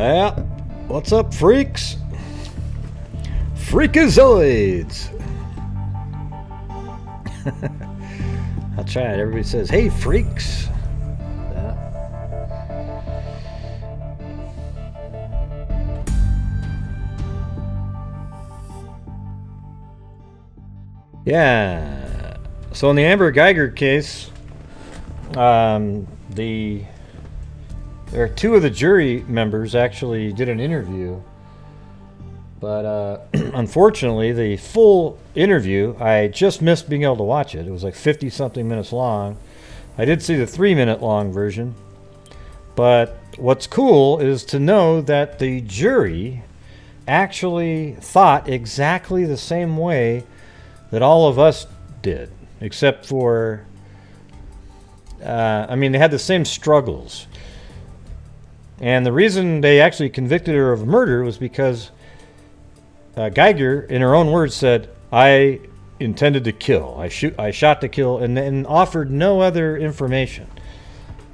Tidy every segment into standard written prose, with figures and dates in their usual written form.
Yeah, what's up, freaks? Freakazoids! I'll try it. Everybody says, hey, freaks! Yeah. So in the Amber Guyger case, there are two of the jury members actually did an interview, but unfortunately the full interview, I just missed being able to watch it. It was like 50 something minutes long. I did see the 3-minute long version, but what's cool is to know that the jury actually thought exactly the same way that all of us did, except for they had the same struggles. And the reason they actually convicted her of murder was because Guyger, in her own words, said, I intended to kill. I shot to kill, and offered no other information.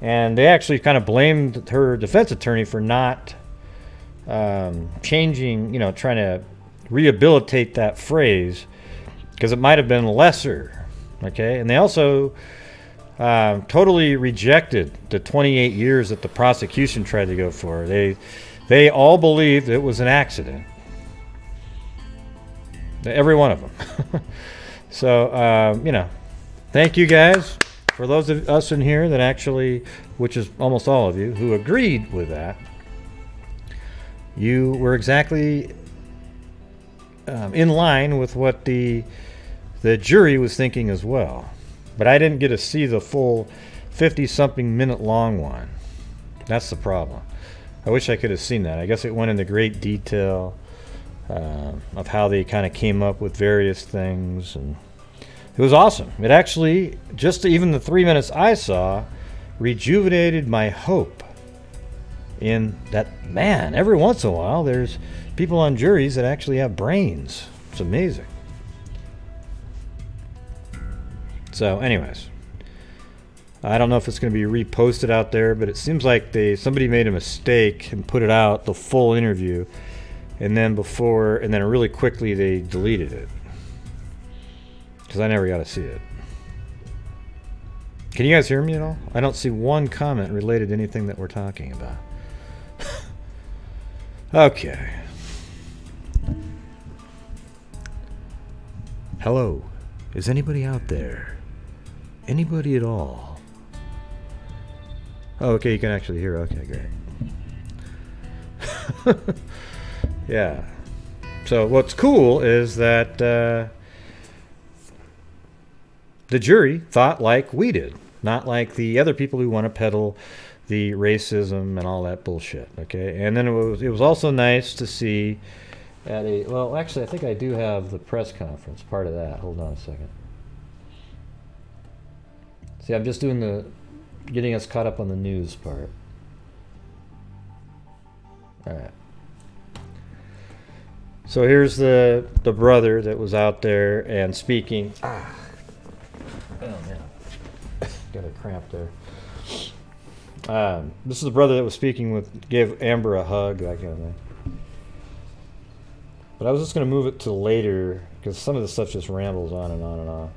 And they actually kind of blamed her defense attorney for not changing, trying to rehabilitate that phrase, because it might have been lesser. Okay? And they also totally rejected the 28 years that the prosecution tried to go for. They all believed it was an accident. Every one of them. So, thank you guys for those of us in here that actually, which is almost all of you, who agreed with that. You were exactly in line with what the jury was thinking as well. But I didn't get to see the full 50-something minute long one. That's the problem. I wish I could have seen that. I guess it went into great detail of how they kind of came up with various things. And it was awesome. It actually, just even the 3 minutes I saw, rejuvenated my hope in that, man, every once in a while there's people on juries that actually have brains. It's amazing. So, anyways, I don't know if it's going to be reposted out there, but it seems like somebody made a mistake and put it out, the full interview, and then really quickly they deleted it, because I never got to see it. Can you guys hear me at all? I don't see one comment related to anything that we're talking about. Okay. Hello. Is anybody out there? Anybody at all? Oh, okay, you can actually hear. Okay, great. Yeah. So what's cool is that the jury thought like we did, not like the other people who want to peddle the racism and all that bullshit. Okay, and then it was also nice to see actually, I think I do have the press conference part of that. Hold on a second. See, I'm just doing getting us caught up on the news part. All right. So here's the brother that was out there and speaking. Oh man, got a cramp there. This is the brother that was speaking gave Amber a hug, that kind of thing. But I was just going to move it to later, because some of the stuff just rambles on and on and on.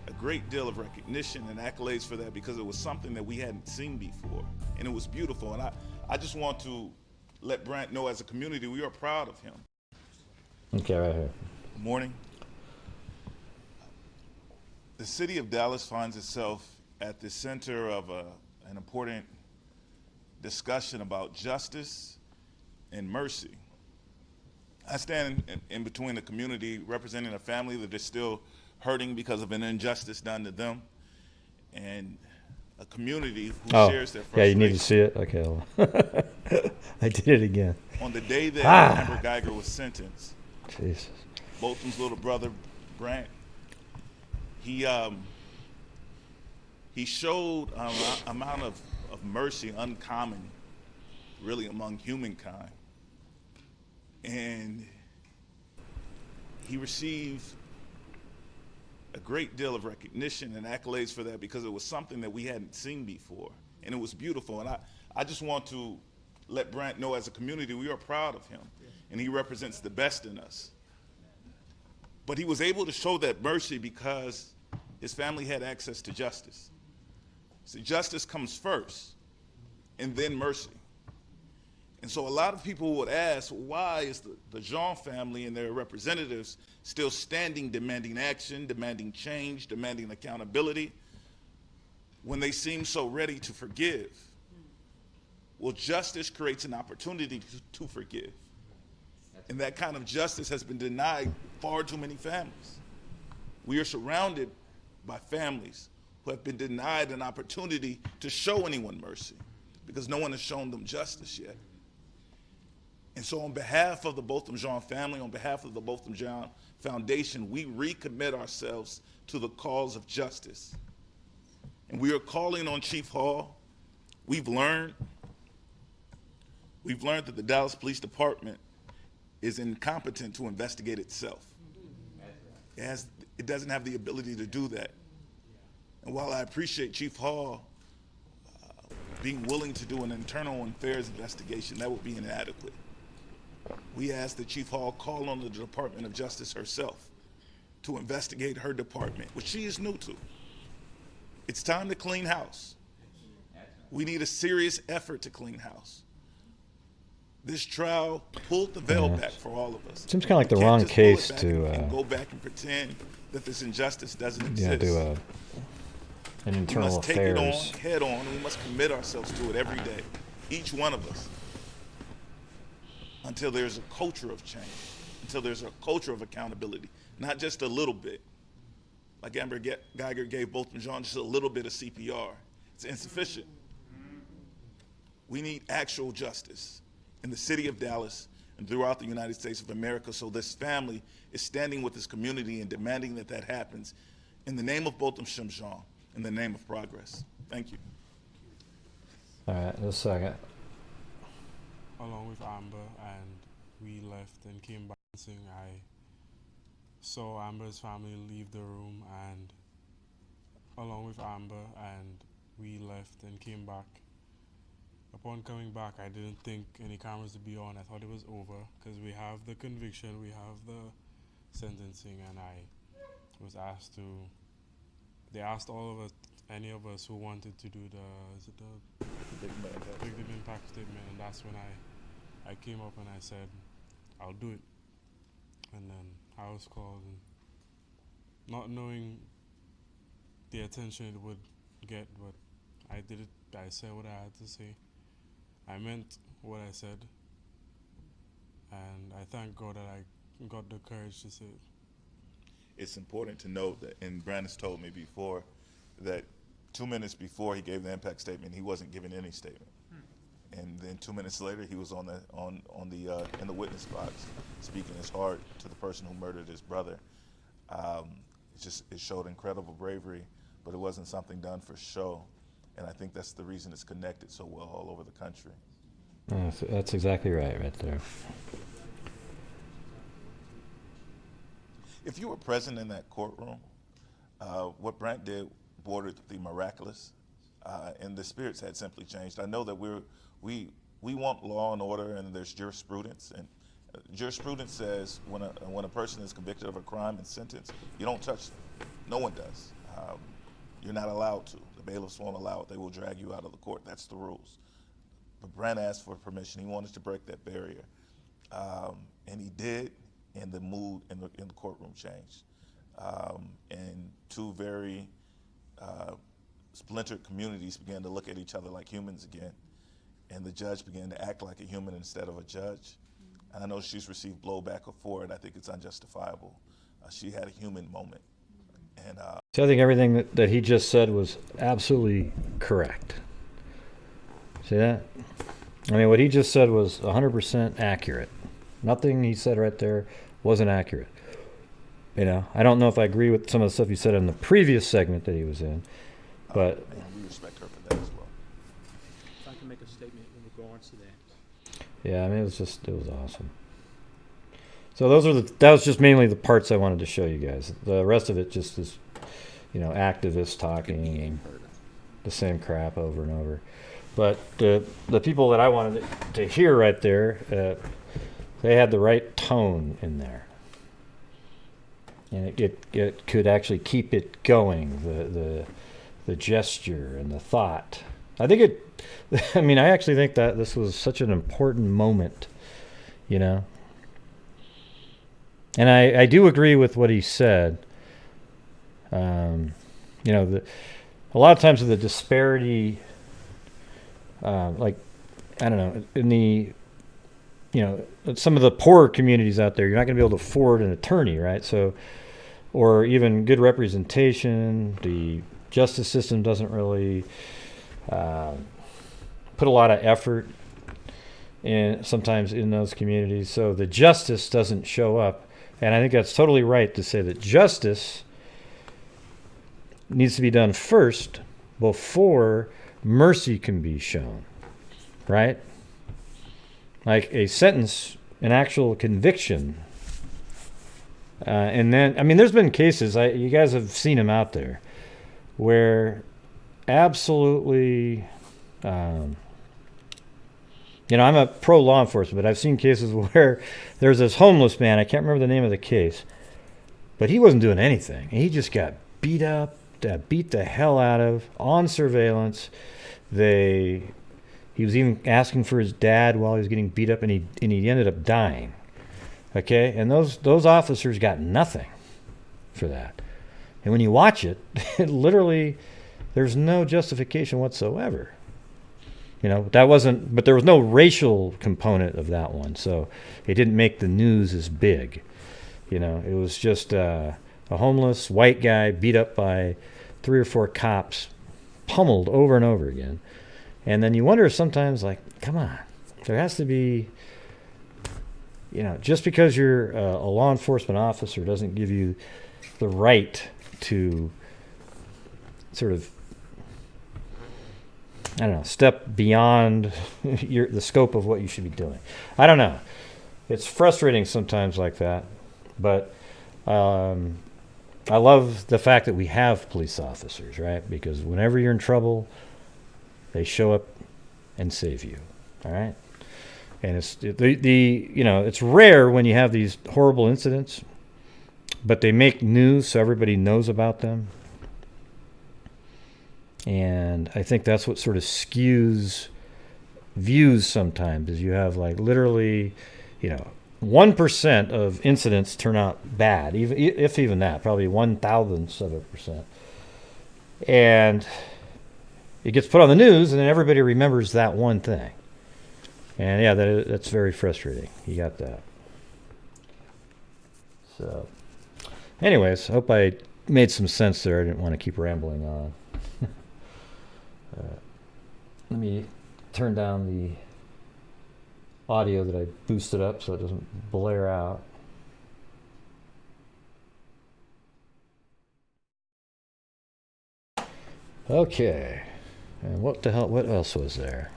A great deal of recognition and accolades for that, because it was something that we hadn't seen before, and it was beautiful. And I just want to let Brant know, as a community, we are proud of him. Okay, right here. Morning. The city of Dallas finds itself at the center of an important discussion about justice and mercy. I stand in between the community, representing a family that is still hurting because of an injustice done to them, and a community who shares their frustration. Yeah, you need to see it? Okay, hold on. I did it again. On the day that Amber Guyger was sentenced, Jesus. Bolton's little brother, Brant, he showed an amount of mercy uncommon, really, among humankind. And he received a great deal of recognition and accolades for that, because it was something that we hadn't seen before, and it was beautiful. And I just want to let Brant know as a community we are proud of him, and he represents the best in us. But he was able to show that mercy because his family had access to justice. See, justice comes first, and then mercy. And so a lot of people would ask, why is the Jean family and their representatives still standing, demanding action, demanding change, demanding accountability, when they seem so ready to forgive? Well, justice creates an opportunity to forgive. And that kind of justice has been denied far too many families. We are surrounded by families who have been denied an opportunity to show anyone mercy because no one has shown them justice yet. And so on behalf of the Botham Jean family, on behalf of the Botham Jean Foundation, we recommit ourselves to the cause of justice. And we are calling on Chief Hall. We've learned that the Dallas Police Department is incompetent to investigate itself. It doesn't have the ability to do that. And while I appreciate Chief Hall being willing to do an internal affairs investigation, that would be inadequate. We ask that Chief Hall call on the Department of Justice herself to investigate her department, which she is new to. It's time to clean house. We need a serious effort to clean house. This trial pulled the veil back for all of us. Seems kind of like We the can't wrong just pull it case back to and go back and pretend that this injustice doesn't exist. do an We internal must take it affairs. on, head on, and we must commit ourselves to it every day, each one of us, until there's a culture of change, until there's a culture of accountability, not just a little bit. Like Amber Guyger gave Botham Jean just a little bit of CPR. It's insufficient. We need actual justice in the city of Dallas and throughout the United States of America, so this family is standing with this community and demanding that that happens in the name of Botham Jean, in the name of progress. Thank you. All right, just a second. Along with Amber, and we left and came back saying I saw Amber's family leave the room, and along with Amber, and we left and came back. Upon coming back, I didn't think any cameras would be on. I thought it was over because we have the conviction, we have the sentencing, and I was asked to, they asked all of us, any of us who wanted to do the victim impact statement, and that's when I came up and I said, I'll do it. And then I was called, and not knowing the attention it would get, but I did it. I said what I had to say. I meant what I said, and I thank God that I got the courage to say it. It's important to note that, and Brandon's told me before, that 2 minutes before he gave the impact statement, he wasn't giving any statement. And then 2 minutes later, he was in the witness box, speaking his heart to the person who murdered his brother. It showed incredible bravery, but it wasn't something done for show. And I think that's the reason it's connected so well all over the country. That's exactly right there. If you were present in that courtroom, what Brant did bordered the miraculous, and the spirits had simply changed. I know that we want law and order, and there's jurisprudence, and jurisprudence says when a person is convicted of a crime and sentenced, you don't touch them. No one does. You're not allowed to. The bailiffs won't allow it. They will drag you out of the court. That's the rules. But Brant asked for permission. He wanted to break that barrier, and he did. And the mood in the courtroom changed, and two very splintered communities began to look at each other like humans again, and the judge began to act like a human instead of a judge. And I know she's received blowback for it. I think it's unjustifiable. She had a human moment. And so I think everything that he just said was absolutely correct. See that? I mean, what he just said was 100% accurate. Nothing he said right there wasn't accurate. You know, I don't know if I agree with some of the stuff he said in the previous segment that he was in, but we respect her for that as well. If I can make a statement when we go on to that. yeah, I mean, it was awesome. So that was just mainly the parts I wanted to show you guys. The rest of it just is, activists talking and the same crap over and over. But the people that I wanted to hear right there, they had the right tone in there. And it could actually keep it going, the gesture and the thought. I actually think that this was such an important moment, you know. And I do agree with what he said. You know, a lot of times the disparity, like, I don't know, in the, you know, some of the poorer communities out there, you're not going to be able to afford an attorney, right? So, or even good representation. The justice system doesn't really put a lot of effort sometimes in those communities. So the justice doesn't show up. And I think that's totally right to say that justice needs to be done first before mercy can be shown, right? Like a sentence, an actual conviction. And then, I mean, there's been cases, you guys have seen them out there, where absolutely, you know, I'm a pro law enforcement, but I've seen cases where there's this homeless man, I can't remember the name of the case, but he wasn't doing anything. He just got beat up, beat the hell out of, on surveillance. He was even asking for his dad while he was getting beat up, and he ended up dying. Okay, and those officers got nothing for that. And when you watch it, literally, there's no justification whatsoever. You know, but there was no racial component of that one, so it didn't make the news as big. You know, it was just a homeless white guy beat up by 3 or 4 cops, pummeled over and over again. And then you wonder sometimes, like, come on, there has to be, you know, just because you're a law enforcement officer doesn't give you the right to sort of, I don't know, step beyond the scope of what you should be doing. I don't know. It's frustrating sometimes like that, but I love the fact that we have police officers, right? Because whenever you're in trouble, they show up and save you, all right? And it's rare when you have these horrible incidents, but they make news so everybody knows about them. And I think that's what sort of skews views sometimes, is you have like literally, 1% of incidents turn out bad, even that, probably 1,000ths of a percent. And it gets put on the news, and then everybody remembers that one thing. And yeah, that's very frustrating. You got that. So, anyways, I hope I made some sense there. I didn't want to keep rambling on. Let me turn down the audio that I boosted up so it doesn't blare out. Okay. And what else was there?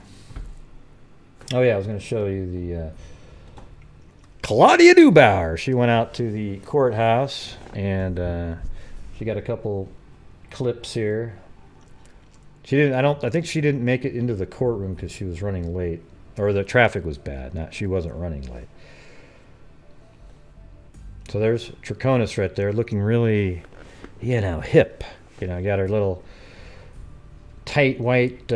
Oh yeah, I was going to show you the Claudia Neubauer. She went out to the courthouse, and she got a couple clips here. I think she didn't make it into the courtroom because she was running late, or the traffic was bad. She wasn't running late. So there's Traconis right there, looking really, hip. Got her little tight white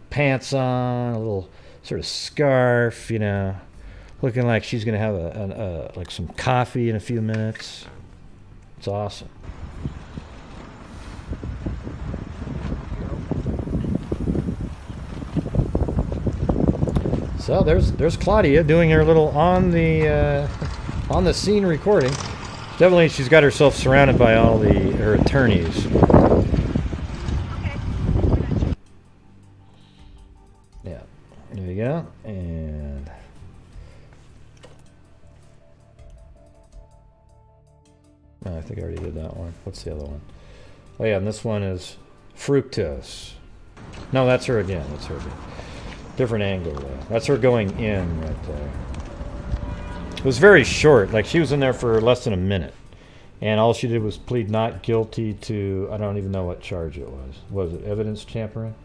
pants on, a little sort of scarf, looking like she's gonna have like some coffee in a few minutes. It's awesome. So there's Claudia doing her little on the scene recording. Definitely, she's got herself surrounded by all her attorneys. Yeah, there you go. And I think I already did that one. What's the other one? Oh yeah, and this one is fructose. No, that's her again. Different angle though. That's her going in right there. It was very short. Like, she was in there for less than a minute, and all she did was plead not guilty to, I don't even know what charge it was. Was it evidence tampering?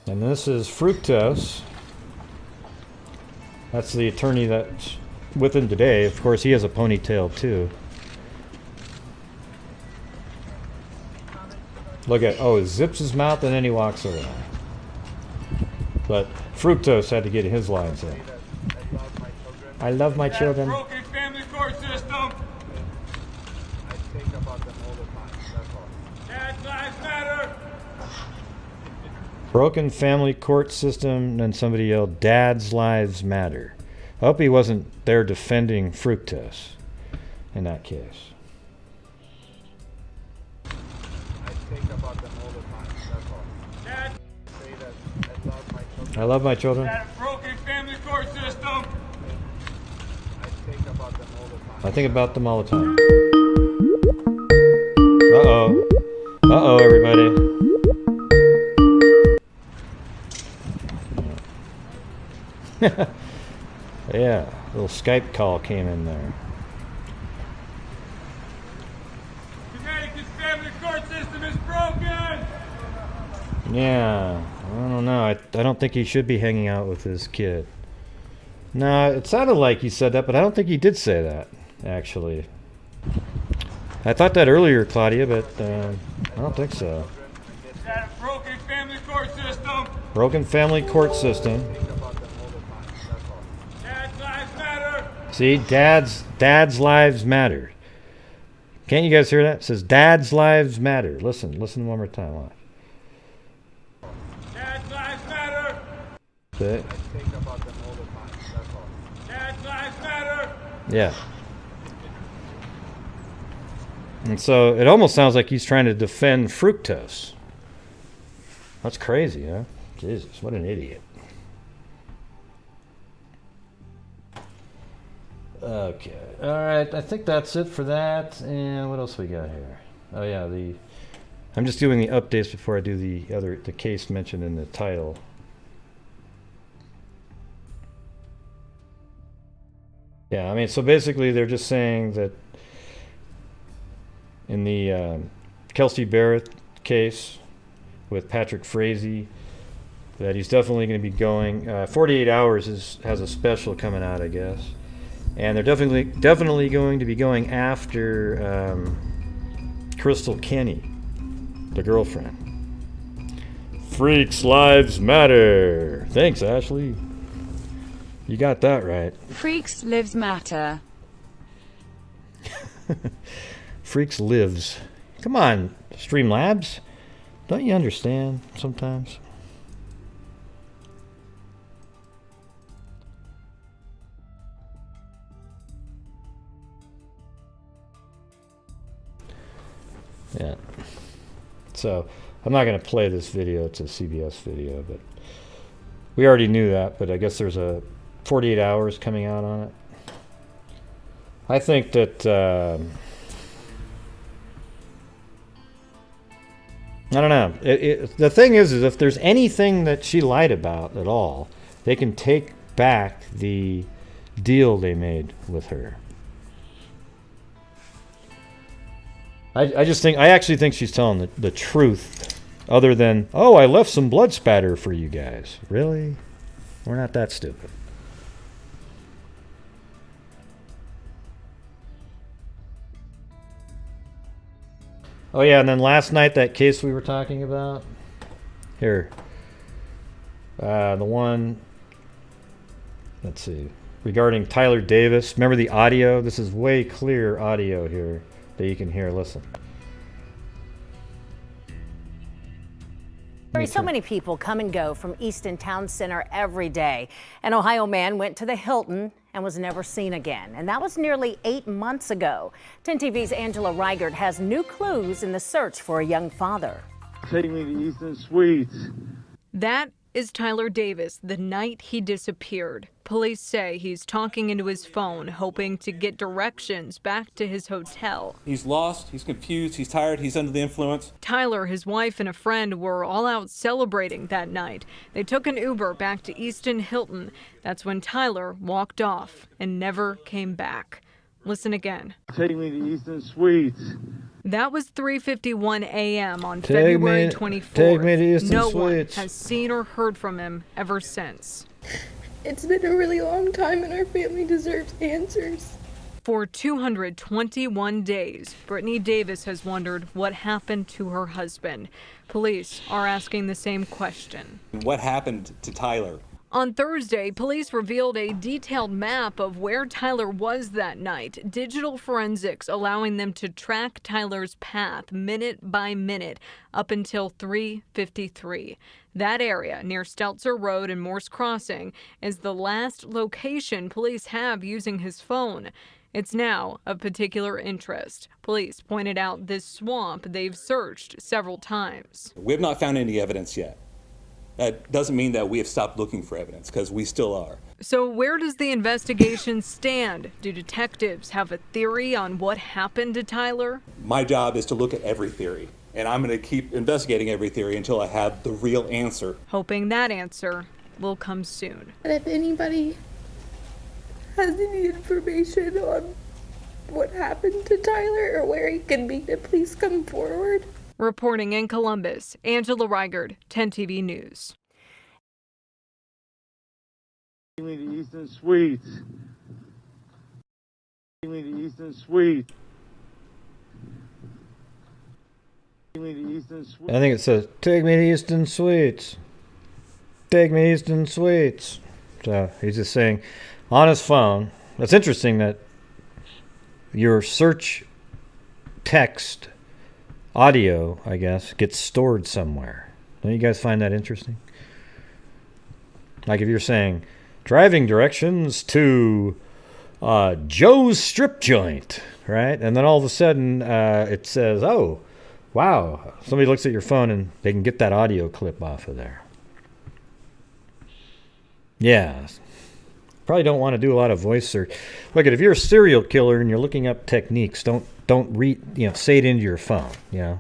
And this is fructose. That's the attorney that's with him today. Of course, he has a ponytail too. Look at, oh, he zips his mouth and then he walks away. But fructose had to get his lines in. I love my children. Broken family court system. I think about them all the time. That's all. Dad's lives matter. Broken family court system, and then somebody yelled, Dad's lives matter. I hope he wasn't there defending fructose in that case. I think about them all the time. That's all. Dad. Say that I love my children. I love my children. Dad, broken family court system. I think about them all the time. I think about them all the time. Uh-oh. Uh-oh, everybody. Yeah, a little Skype call came in there. Connecticut's family court system is broken. Yeah, I don't know. I don't think he should be hanging out with this kid. No, it sounded like he said that, but I don't think he did say that, actually. I thought that earlier, Claudia, but I don't think so. That broken family court system. Broken family court system. Dad's lives matter. See, dad's lives matter. Can't you guys hear that? It says dad's lives matter. Listen one more time. Watch. Dad's lives matter. See? I think about them all the time. That's all. Dad's lives matter. Yeah. And so it almost sounds like he's trying to defend fructose. That's crazy, huh? Jesus, what an idiot. Okay. All right, I think that's it for that. And what else we got here? Oh yeah, I'm just doing the updates before I do the case mentioned in the title. Yeah, I mean, so basically they're just saying that in the Kelsey Berreth case with Patrick Frazee, that he's definitely going to be going. 48 Hours has a special coming out, I guess, and they're definitely going to be going after Crystal Kenny, the girlfriend. Freaks' lives matter. Thanks, Ashley. You got that right. Freaks lives matter. Freaks lives. Come on, Streamlabs. Don't you understand sometimes? Yeah. So, I'm not going to play this video. It's a CBS video, but we already knew that, but I guess there's a 48 Hours coming out on it. I think that I don't know. The thing is if there's anything that she lied about at all, they can take back the deal they made with her. I actually think she's telling the truth, other than, oh, I left some blood spatter for you guys. Really? We're not that stupid. Oh yeah, and then last night, that case we were talking about. Here. The one, let's see, regarding Tyler Davis. Remember the audio? This is way clear audio here that you can hear. Listen. So many people come and go from Easton Town Center every day. An Ohio man went to the Hilton and was never seen again. And that was nearly 8 months ago. 10 TV's Angela Guyger has new clues in the search for a young father. Take me to Easton Suites. That is Tyler Davis the night he disappeared. Police say he's talking into his phone, hoping to get directions back to his hotel. He's lost, he's confused, he's tired, he's under the influence. Tyler, his wife, and a friend were all out celebrating that night. They took an Uber back to Easton Hilton. That's when Tyler walked off and never came back. Listen again. Take me to Easton Suites. That was 3:51 a.m. on Take February me 24th. to Easton No one Suites. has seen or heard from him ever since. It's been a really long time and our family deserves answers. For 221 days, Brittany Davis has wondered what happened to her husband. Police are asking the same question. What happened to Tyler? On Thursday, police revealed a detailed map of where Tyler was that night. Digital forensics allowing them to track Tyler's path minute by minute up until 3:53. That area near Stelzer Road and Morse Crossing is the last location police have using his phone. It's now of particular interest. Police pointed out this swamp they've searched several times. We have not found any evidence yet. That doesn't mean that we have stopped looking for evidence, because we still are. So where does the investigation stand? Do detectives have a theory on what happened to Tyler? My job is to look at every theory, and I'm going to keep investigating every theory until I have the real answer. Hoping that answer will come soon. And if anybody has any information on what happened to Tyler or where he can be, to please come forward. Reporting in Columbus, Angela Reigert, 10 TV News. Take me to Easton Suites. Take me to Easton Suites. Take me to Easton Suites. I think it says, take me to Easton Suites. Take me to Easton Suites. So he's just saying on his phone. That's interesting that your search text audio, I guess, gets stored somewhere. Don't you guys find that interesting? Like if you're saying, driving directions to Joe's Strip Joint, right? And then all of a sudden it says, oh, wow. Somebody looks at your phone and they can get that audio clip off of there. Yeah. Probably don't want to do a lot of voice search. Look, if you're a serial killer and you're looking up techniques, don't read, say it into your phone, you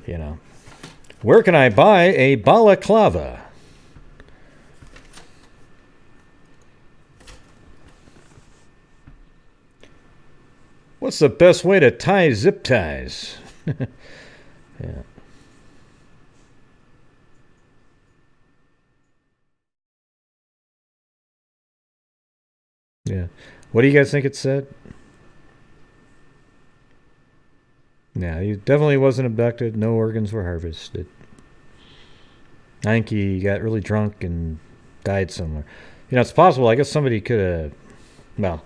know. Where can I buy a balaclava? What's the best way to tie zip ties? Yeah. Yeah. What do you guys think it said? No, he definitely wasn't abducted. No organs were harvested. I think he got really drunk and died somewhere. It's possible. I guess somebody could have. Well,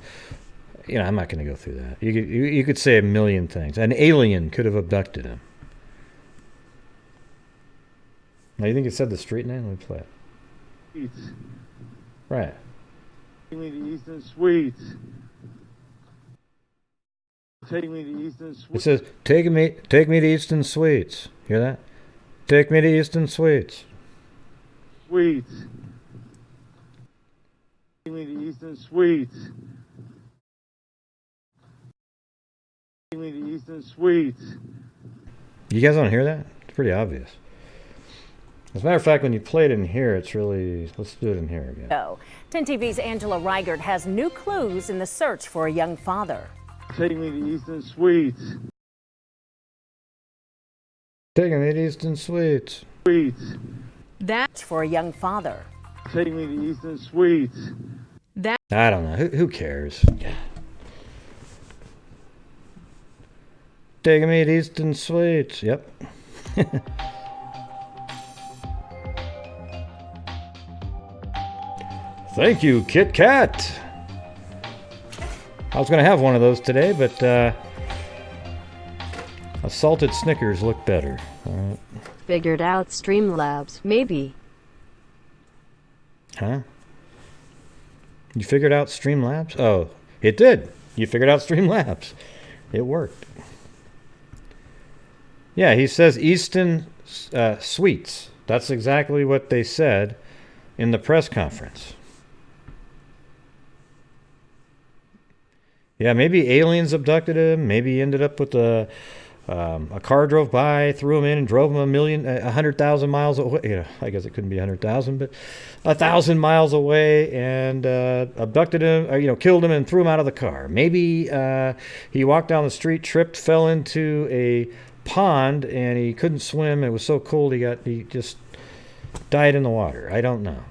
I'm not going to go through that. You could say a million things. An alien could have abducted him. Now, you think it said the street name? Let me play it. Right. Take me to Easton Suites. Take me to Easton Suites. It says, take me to Easton Suites. Hear that? Take me to Easton Suites. Suites. Take me to Easton Suites. Take me to Easton Suites. You guys don't hear that? It's pretty obvious. As a matter of fact, when you play it in here, it's really... Let's do it in here again. 10 TV's Angela Reigert has new clues in the search for a young father. Take me to Easton Suites. Take me to Easton Suites. Suites. That's for a young father. Take me to Easton Suites. I don't know. Who cares? Take me to Easton Suites. Yep. Thank you, Kit Kat. I was going to have one of those today, but a salted Snickers look better. All right. Figured out Streamlabs, maybe. Huh? You figured out Streamlabs? Oh, it did. You figured out Streamlabs. It worked. Yeah, he says Easton Suites. That's exactly what they said in the press conference. Yeah, maybe aliens abducted him. Maybe he ended up with a A car drove by, threw him in, and drove him 100,000 miles away. You know, I guess it couldn't be 100,000, but 1,000 miles away, and abducted him, or, killed him and threw him out of the car. Maybe he walked down the street, tripped, fell into a pond, and he couldn't swim. It was so cold he just died in the water. I don't know.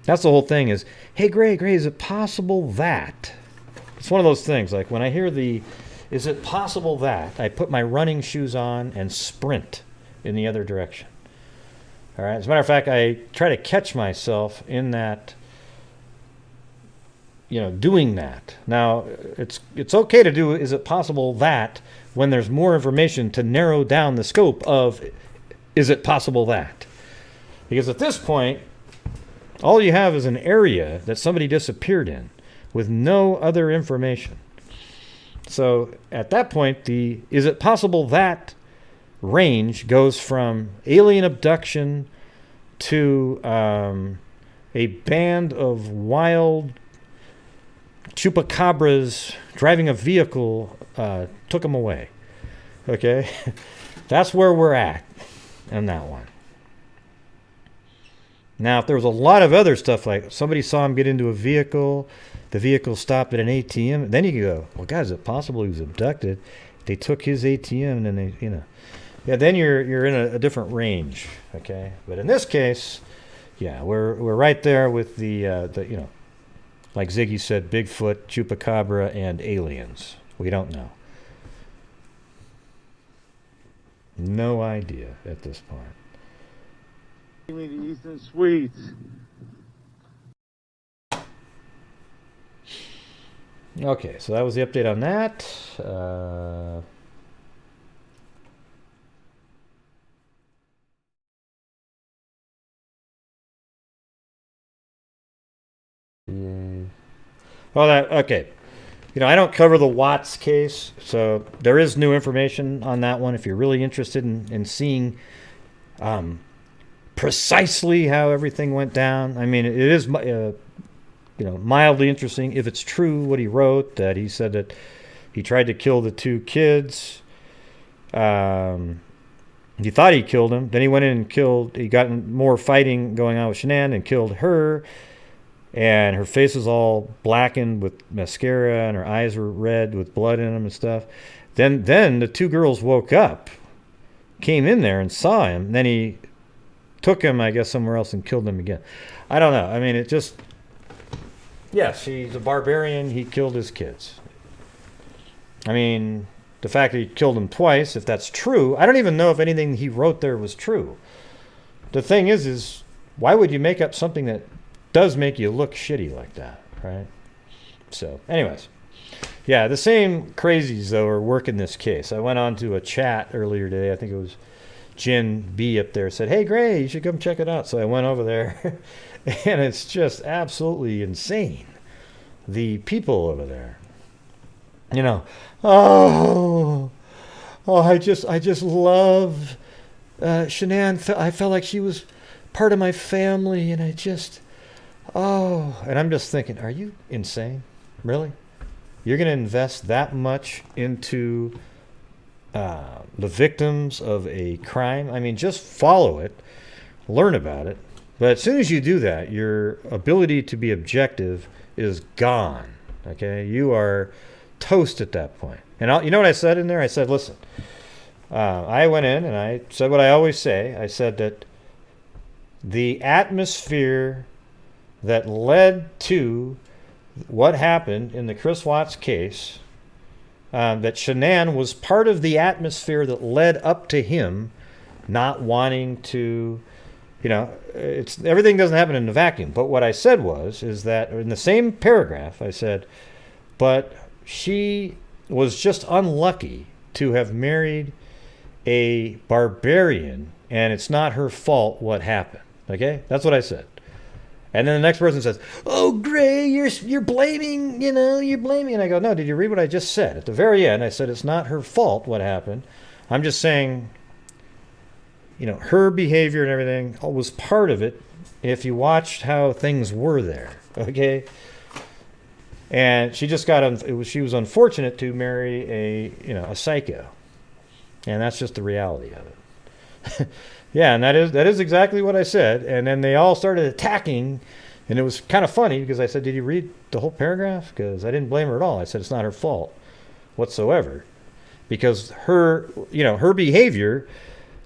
That's the whole thing. Is, hey, Gray, is it possible that? It's one of those things. Like when I hear is it possible that, I put my running shoes on and sprint in the other direction. All right. As a matter of fact, I try to catch myself in that, doing that. Now, it's okay to do, is it possible that, when there's more information to narrow down the scope of, is it possible that? Because at this point, all you have is an area that somebody disappeared in with no other information. So at that point, is it possible that range goes from alien abduction to a band of wild chupacabras driving a vehicle took them away. Okay? That's where we're at on that one. Now, if there was a lot of other stuff, like somebody saw him get into a vehicle, the vehicle stopped at an ATM, then you can go, well, God, is it possible he was abducted? They took his ATM, and then yeah, then you're in a different range, okay? But in this case, yeah, we're right there with the like Ziggy said, Bigfoot, Chupacabra, and aliens. We don't know. No idea at this point. The Eastern Suites. Okay, so that was the update on that. Okay. I don't cover the Watts case, so there is new information on that one if you're really interested in seeing precisely how everything went down. I mean, it is mildly interesting if it's true what he wrote, that he said that he tried to kill the two kids. He thought he killed him. Then he went in and he got more fighting going on with Shanann and killed her. And her face was all blackened with mascara, and her eyes were red with blood in them and stuff. Then the two girls woke up, came in there and saw him. And then he took him, I guess, somewhere else and killed them again. I don't know. I mean, it just... Yes, he's a barbarian. He killed his kids. I mean, the fact that he killed them twice, if that's true, I don't even know if anything he wrote there was true. The thing is why would you make up something that does make you look shitty like that, right? So, anyways. Yeah, the same crazies, though, are working this case. I went on to a chat earlier today. I think it was Jen B up there said, hey, Gray, you should come check it out. So I went over there, and it's just absolutely insane. The people over there. I just love Shanann. I felt like she was part of my family, and and I'm just thinking, are you insane? Really? You're going to invest that much into the victims of a crime? I mean, just follow it, learn about it. But as soon as you do that, your ability to be objective is gone. Okay? You are toast at that point. And you know what I said in there? I said, listen, I went in and I said what I always say. I said that the atmosphere that led to what happened in the Chris Watts case, that Shanann was part of the atmosphere that led up to him not wanting to, everything doesn't happen in a vacuum. But what I said is that in the same paragraph, I said, but she was just unlucky to have married a barbarian, and it's not her fault what happened. Okay? That's what I said. And then the next person says, oh, Gray, you're blaming, you're blaming. And I go, no, did you read what I just said? At the very end, I said, it's not her fault what happened. I'm just saying, her behavior and everything was part of it if you watched how things were there. Okay? And she just she was unfortunate to marry a psycho. And that's just the reality of it. Yeah, and that is exactly what I said. And then they all started attacking, and it was kind of funny because I said, did you read the whole paragraph? Because I didn't blame her at all. I said it's not her fault whatsoever. Because her behavior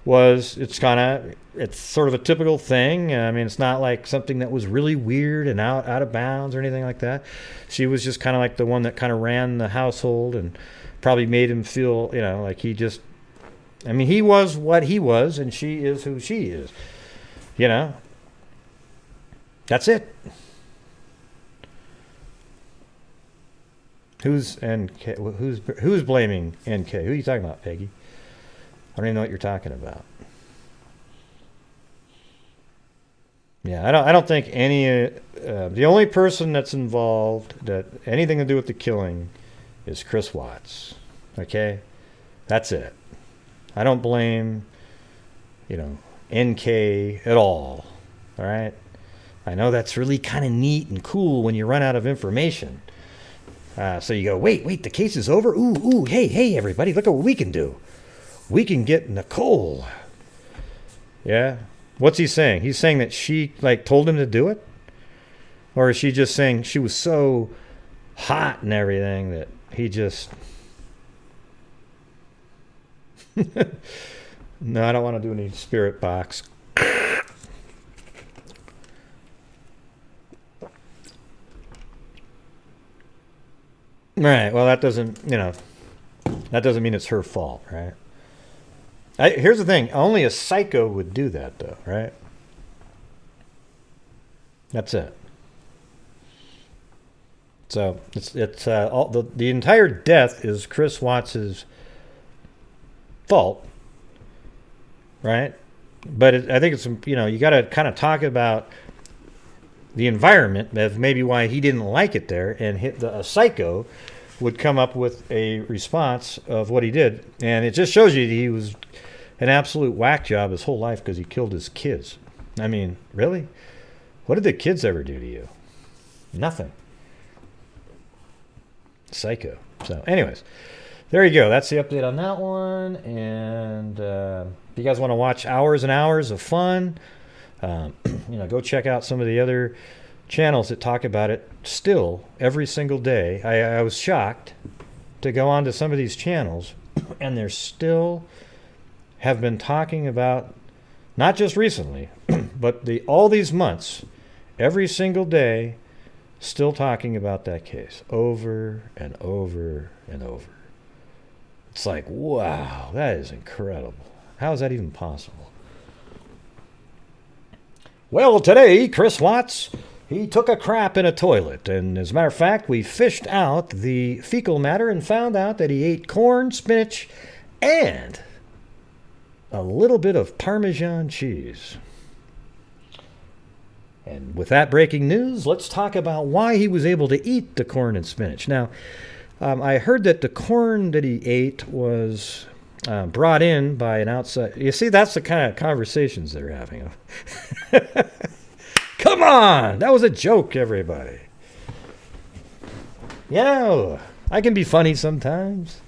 was, it's sort of a typical thing. I mean, it's not like something that was really weird and out of bounds or anything like that. She was just kind of like the one that kind of ran the household and probably made him feel, like he was what he was and she is who she is. That's it. Who's NK? Who's blaming NK? Who are you talking about, Peggy? I don't even know what you're talking about. Yeah, I don't think any. The only person that's involved that anything to do with the killing is Chris Watts. Okay, that's it. I don't blame, NK at all. All right. I know that's really kind of neat and cool when you run out of information. So you go, wait, the case is over? Ooh, hey, everybody, look at what we can do. We can get Nicole. Yeah? What's he saying? He's saying that she, told him to do it? Or is she just saying she was so hot and everything that he just... No, I don't want to do any spirit box. Right. Well, that doesn't mean it's her fault, right? Here's the thing. Only a psycho would do that, though, right? That's it. So it's all the entire death is Chris Watts's fault, right? But I think it's you got to kind of talk about the environment of maybe why he didn't like it there, and a psycho would come up with a response of what he did. And it just shows you that he was an absolute whack job his whole life because he killed his kids. I mean, really? What did the kids ever do to you? Nothing. Psycho. So anyways, there you go. That's the update on that one. And if you guys want to watch hours and hours of fun, go check out some of the other channels that talk about it still every single day. I was shocked to go onto some of these channels, and they're still have been talking about, not just recently, but all these months, every single day, still talking about that case over and over and over. It's like, wow, that is incredible. How is that even possible? Well, today, Chris Watts, he took a crap in a toilet. And as a matter of fact, we fished out the fecal matter and found out that he ate corn, spinach, and a little bit of Parmesan cheese. And with that breaking news, let's talk about why he was able to eat the corn and spinach. Now, I heard that the corn that he ate was brought in by an outside... You see, that's the kind of conversations they're having. Come on! That was a joke, everybody. I can be funny sometimes.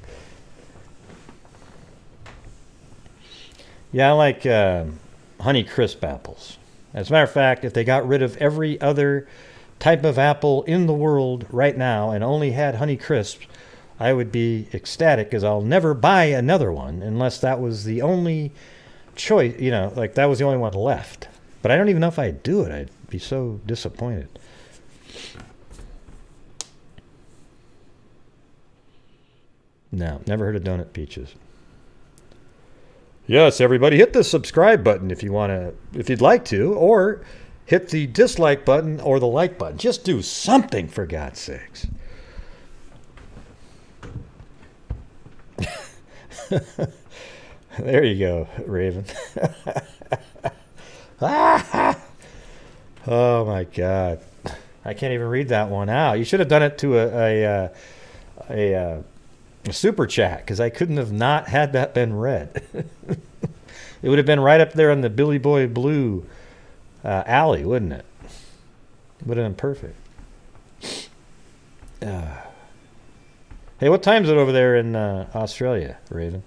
Yeah, I like Honey Crisp apples. As a matter of fact, if they got rid of every other type of apple in the world right now and only had Honey Crisp, I would be ecstatic because I'll never buy another one unless that was the only choice, that was the only one left. But I don't even know if I'd do it. I'd be so disappointed. No, never heard of Donut Peaches. Yes, everybody, hit the subscribe button if you'd like to, or hit the dislike button or the like button. Just do something, for God's sakes. There you go, Raven. Oh my God, I can't even read that one out. You should have done it to a super chat, because I couldn't have not had that been read. It would have been right up there on the Billy Boy Blue alley, wouldn't it? Would have been perfect. Hey, what time is it over there in Australia, Raven?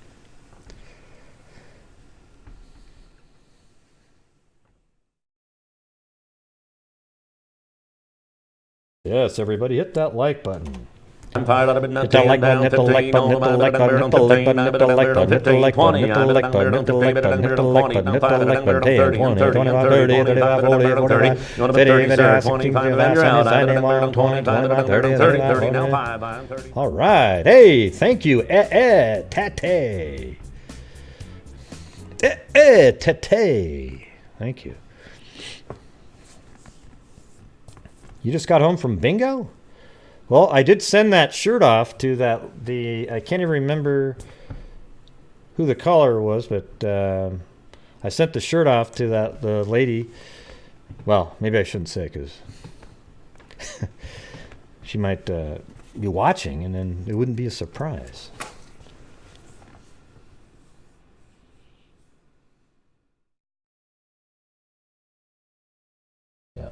Yes, everybody, hit that like button. I'm tired of it. Hit that like button, hit the like button, hit the like button, hit the like button, hit the like button, hit the like button, hit the like button, hit the like button, hit the like button, hit the like button, 10, 20, 25, 30, 35, 40, 45, 50, 55, 60, 55, 70, 91, 20, 25, 30, 35, 40. All right. Hey, thank you, Tate. Tate. Thank you. You just got home from bingo? Well, I did send that shirt off to I can't even remember who the caller was, but I sent the shirt off to the lady. Well, maybe I shouldn't say because she might be watching, and then it wouldn't be a surprise. Yeah.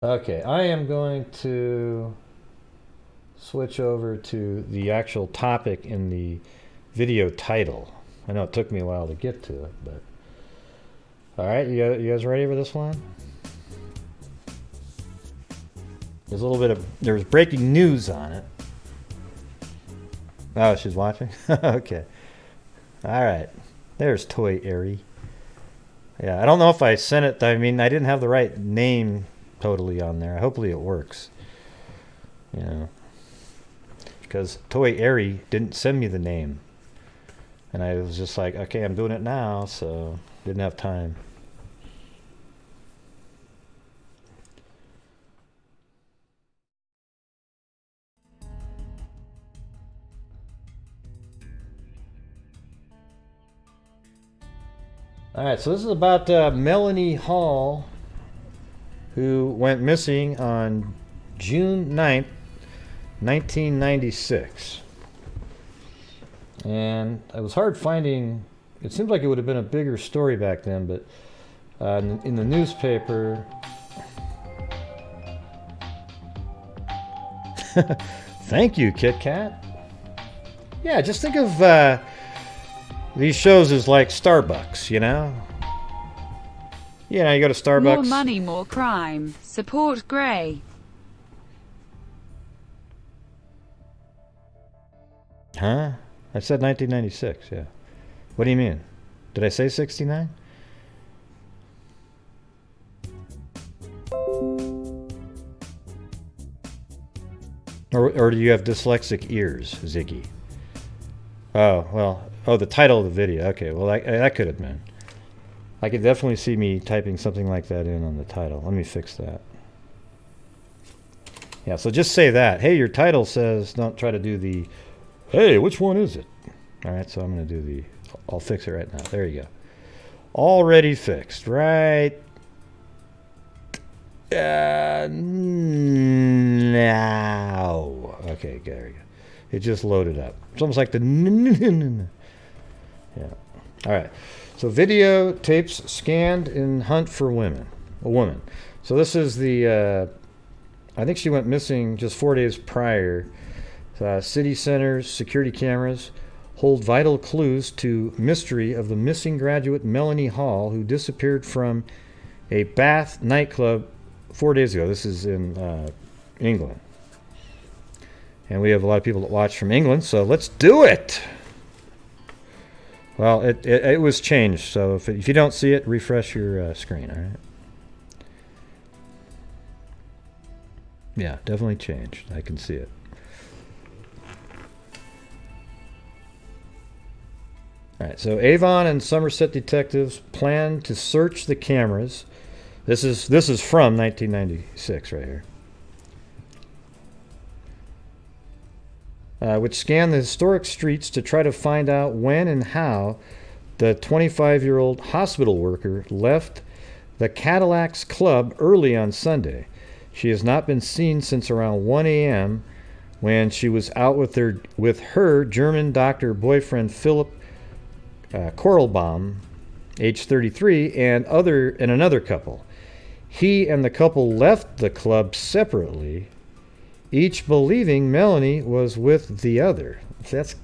Okay, I am going to switch over to the actual topic in the video title. I know it took me a while to get to it, but all right, you guys ready for this one? There's breaking news on it. Oh, she's watching? Okay. All right. There's Toy Airy. Yeah, I don't know if I sent it. I mean, I didn't have the right name totally on there. Hopefully it works. You know, because Toy Airy didn't send me the name, and I was just like, okay, I'm doing it now, so didn't have time. All right, so this is about Melanie Hall, who went missing on June 9th, 1996. And it was hard finding, it seems like it would have been a bigger story back then, but in the newspaper, thank you, Kit Kat. Yeah, just think of these shows as like Starbucks, you know? You know, you go to Starbucks. More money, more crime. Support Gray. Huh? I said 1996, yeah. What do you mean? Did I say 69? Or do you have dyslexic ears, Ziggy? Oh, well. Oh, the title of the video. Okay, well, that could have been. I could definitely see me typing something like that in on the title. Let me fix that. Yeah, so just say that. Hey, your title says, don't try to do the, hey, which one is it? All right, so I'm going to do I'll fix it right now. There you go. Already fixed, right? Now. Okay, there we go. It just loaded up. It's almost like the, yeah. All right. So videotapes scanned in hunt for a woman. So this is the, I think she went missing just 4 days prior. City centers, security cameras hold vital clues to mystery of the missing graduate Melanie Hall, who disappeared from a Bath nightclub 4 days ago. This is in England. And we have a lot of people that watch from England, so let's do it! Well, it was changed, so if you don't see it, refresh your screen, all right? Yeah, definitely changed. I can see it. All right, so Avon and Somerset detectives plan to search the cameras. This is from 1996 right here. Which scan the historic streets to try to find out when and how the 25-year-old hospital worker left the Cadillacs Club early on Sunday. She has not been seen since around 1 a.m. when she was out with her German doctor boyfriend Philip Korlbaum, age 33, and another couple. He and the couple left the club separately, each believing Melanie was with the other. That's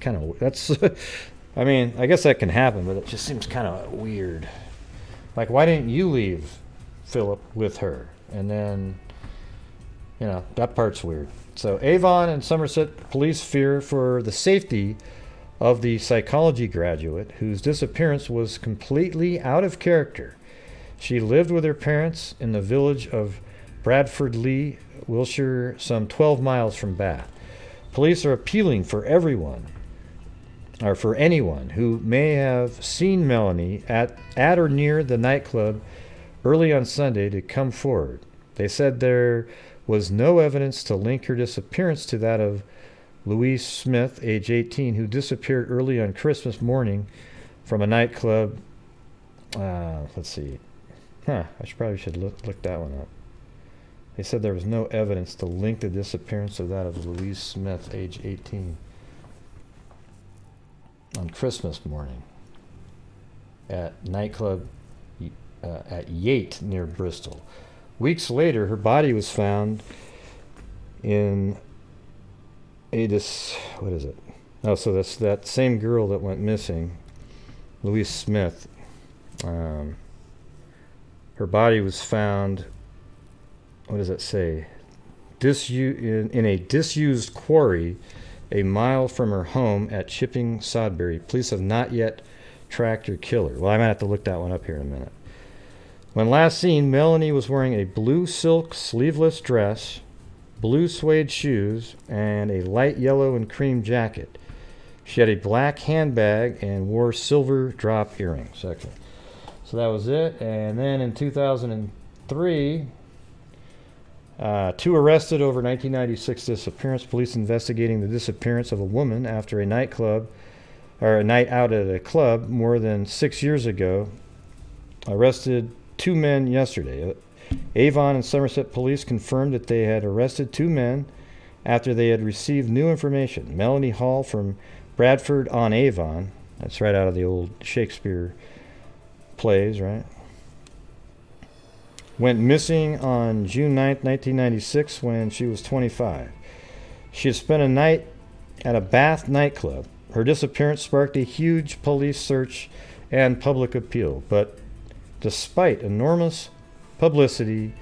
I mean, I guess that can happen, but it just seems kind of weird. Like, why didn't you leave Philip with her. And then, you know, that part's weird. So Avon and Somerset police fear for the safety of the psychology graduate whose disappearance was completely out of character. She lived with her parents in the village of Bradford Lee, Wiltshire, some 12 miles from Bath. Police are appealing for anyone who may have seen Melanie at or near the nightclub early on Sunday to come forward. They said there was no evidence to link her disappearance to that of Louise Smith, age 18, who disappeared early on Christmas morning from a nightclub. Let's see. I probably should look that one up. They said there was no evidence to link the disappearance of that of Louise Smith, age 18, on Christmas morning at nightclub at Yate near Bristol. Weeks later, her body was found in what is it? Oh, so that's that same girl that went missing, Louise Smith. Her body was found, what does it say? In a disused quarry a mile from her home at Chipping Sodbury. Police have not yet tracked her killer. Well, I might have to look that one up here in a minute. When last seen, Melanie was wearing a blue silk sleeveless dress, blue suede shoes, and a light yellow and cream jacket. She had a black handbag and wore silver drop earrings. Okay. So that was it. And then in 2003, two arrested over 1996 disappearance. Police investigating the disappearance of a woman after a night out at a club more than 6 years ago. Arrested 2 men yesterday. Avon and Somerset police confirmed that they had arrested 2 men after they had received new information. Melanie Hall from Bradford-on-Avon, that's right out of the old Shakespeare plays, right? Went missing on June 9th, 1996 when she was 25. She had spent a night at a Bath nightclub. Her disappearance sparked a huge police search and public appeal, but despite enormous publicity,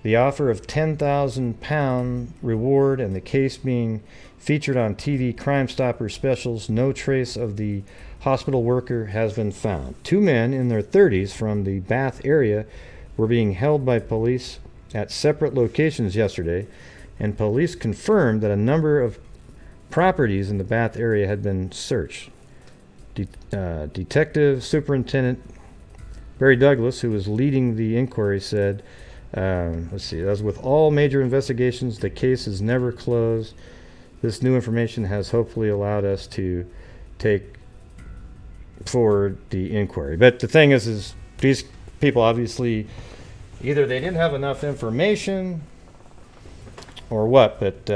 the offer of £10,000 reward, and the case being featured on TV Crime Stopper specials, no trace of the hospital worker has been found. 2 men in their 30s from the Bath area were being held by police at separate locations yesterday, and police confirmed that a number of properties in the Bath area had been searched. Detective Superintendent Barry Douglas, who was leading the inquiry, said, as with all major investigations, the case is never closed. This new information has hopefully allowed us to take forward the inquiry. But the thing is these people obviously, either they didn't have enough information or what, but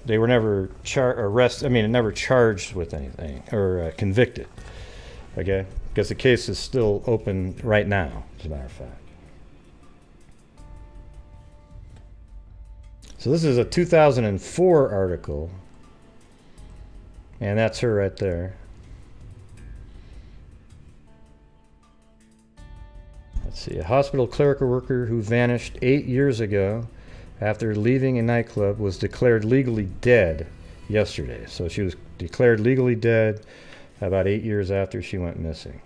they were never never charged with anything or convicted. Okay? Because the case is still open right now, as a matter of fact. So this is a 2004 article, and that's her right there. Let's see, a hospital clerical worker who vanished 8 years ago after leaving a nightclub was declared legally dead yesterday. So she was declared legally dead about 8 years after she went missing.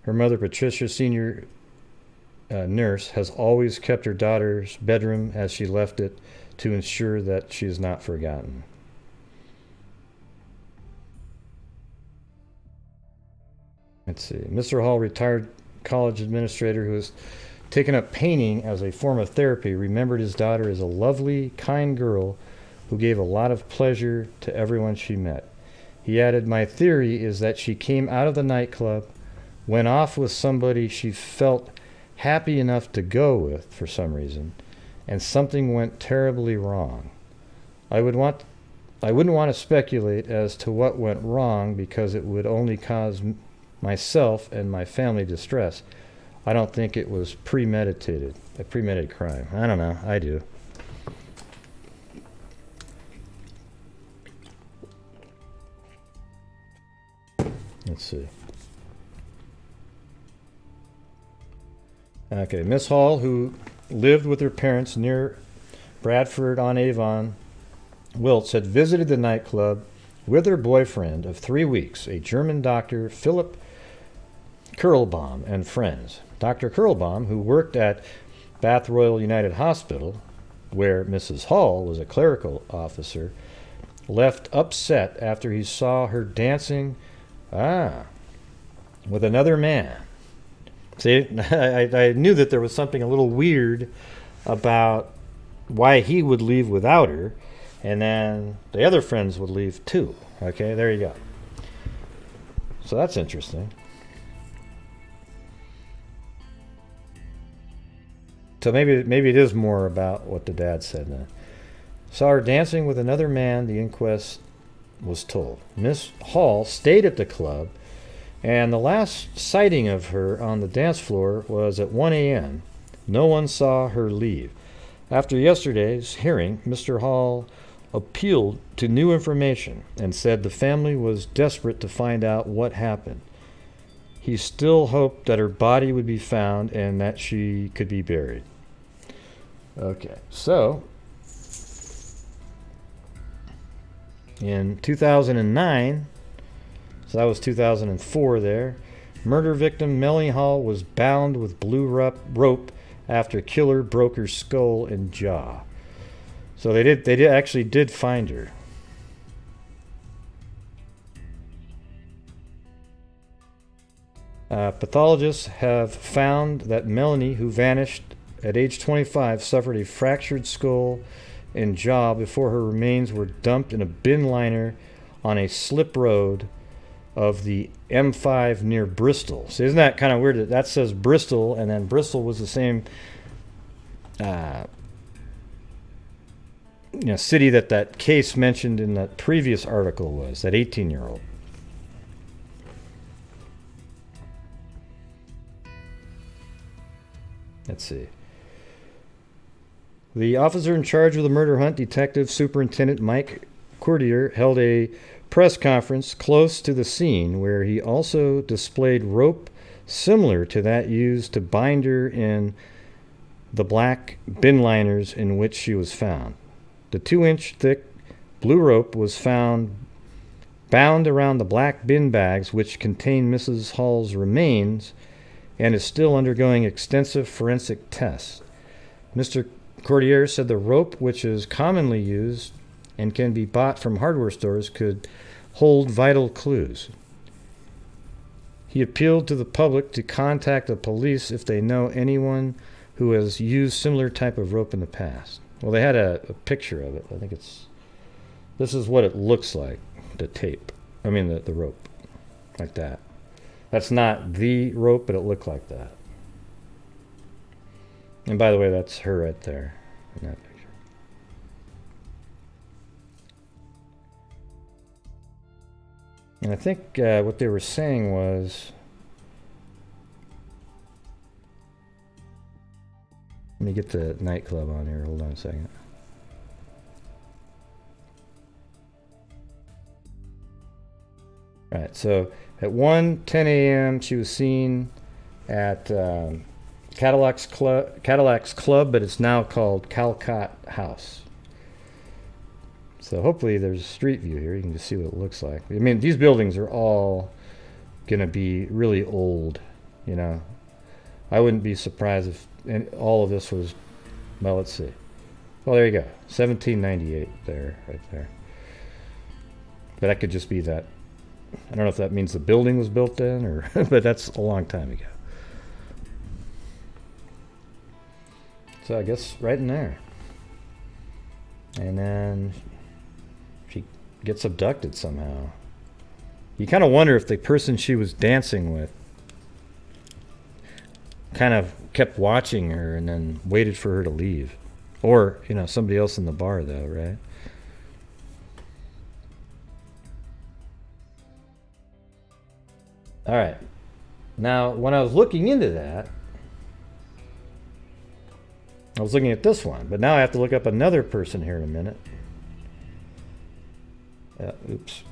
Her mother, Patricia, senior nurse, has always kept her daughter's bedroom as she left it to ensure that she is not forgotten. Let's see. Mr. Hall, retired college administrator who has taken up painting as a form of therapy, remembered his daughter as a lovely, kind girl who gave a lot of pleasure to everyone she met. He added, "My theory is that she came out of the nightclub, went off with somebody she felt happy enough to go with for some reason, and something went terribly wrong. I wouldn't want to speculate as to what went wrong because it would only cause myself and my family distress. I don't think it was a premeditated crime." I don't know. I do. Let's see. Okay, Miss Hall, who lived with her parents near Bradford-on-Avon, Wilts, had visited the nightclub with her boyfriend of 3 weeks, a German doctor, Philip Kurlbaum, and friends. Dr. Kurlbaum, who worked at Bath Royal United Hospital, where Mrs. Hall was a clerical officer, left upset after he saw her dancing with another man. See, I knew that there was something a little weird about why he would leave without her, and then the other friends would leave too. Okay, there you go. So that's interesting. So maybe it is more about what the dad said now. Saw her dancing with another man, the inquest was told. Miss Hall stayed at the club, and the last sighting of her on the dance floor was at 1 a.m. No one saw her leave. After yesterday's hearing, Mr. Hall appealed to new information and said the family was desperate to find out what happened. He still hoped that her body would be found and that she could be buried. Okay, so in 2009, so that was 2004 there, murder victim Melanie Hall was bound with blue rope after killer broke her skull and jaw. So they actually did find her. Pathologists have found that Melanie, who vanished at age 25, suffered a fractured skull and jaw before her remains were dumped in a bin liner on a slip road of the M5 near Bristol. So isn't that kind of weird that says Bristol, and then Bristol was the same city that case mentioned in that previous article was, that 18-year-old. Let's see. The officer in charge of the murder hunt, Detective Superintendent Mike Courtier, held a press conference close to the scene where he also displayed rope similar to that used to bind her in the black bin liners in which she was found. The 2-inch thick blue rope was found bound around the black bin bags which contained Mrs. Hall's remains and is still undergoing extensive forensic tests. Mr. Courtier said the rope, which is commonly used and can be bought from hardware stores, could hold vital clues. He appealed to the public to contact the police if they know anyone who has used similar type of rope in the past. Well, they had a picture of it. I think this is what it looks like, the tape. I mean, the rope, like that. That's not the rope, but it looked like that. And by the way, that's her right there in that picture. And I think what they were saying was, let me get the nightclub on here. Hold on a second. All right, so at 1:10 a.m. she was seen at Cadillac's Club, but it's now called Calcott House. So hopefully there's a street view here. You can just see what it looks like. I mean, these buildings are all going to be really old, you know. I wouldn't be surprised if all of this was, well, let's see. Well, there you go. 1798 there, right there. But that could just be that. I don't know if that means the building was built then, or but that's a long time ago. So I guess right in there. And then she gets abducted somehow. You kind of wonder if the person she was dancing with kind of kept watching her and then waited for her to leave. Or, you know, somebody else in the bar, though, right? All right. Now, when I was looking into that, I was looking at this one, but now I have to look up another person here in a minute. Oops.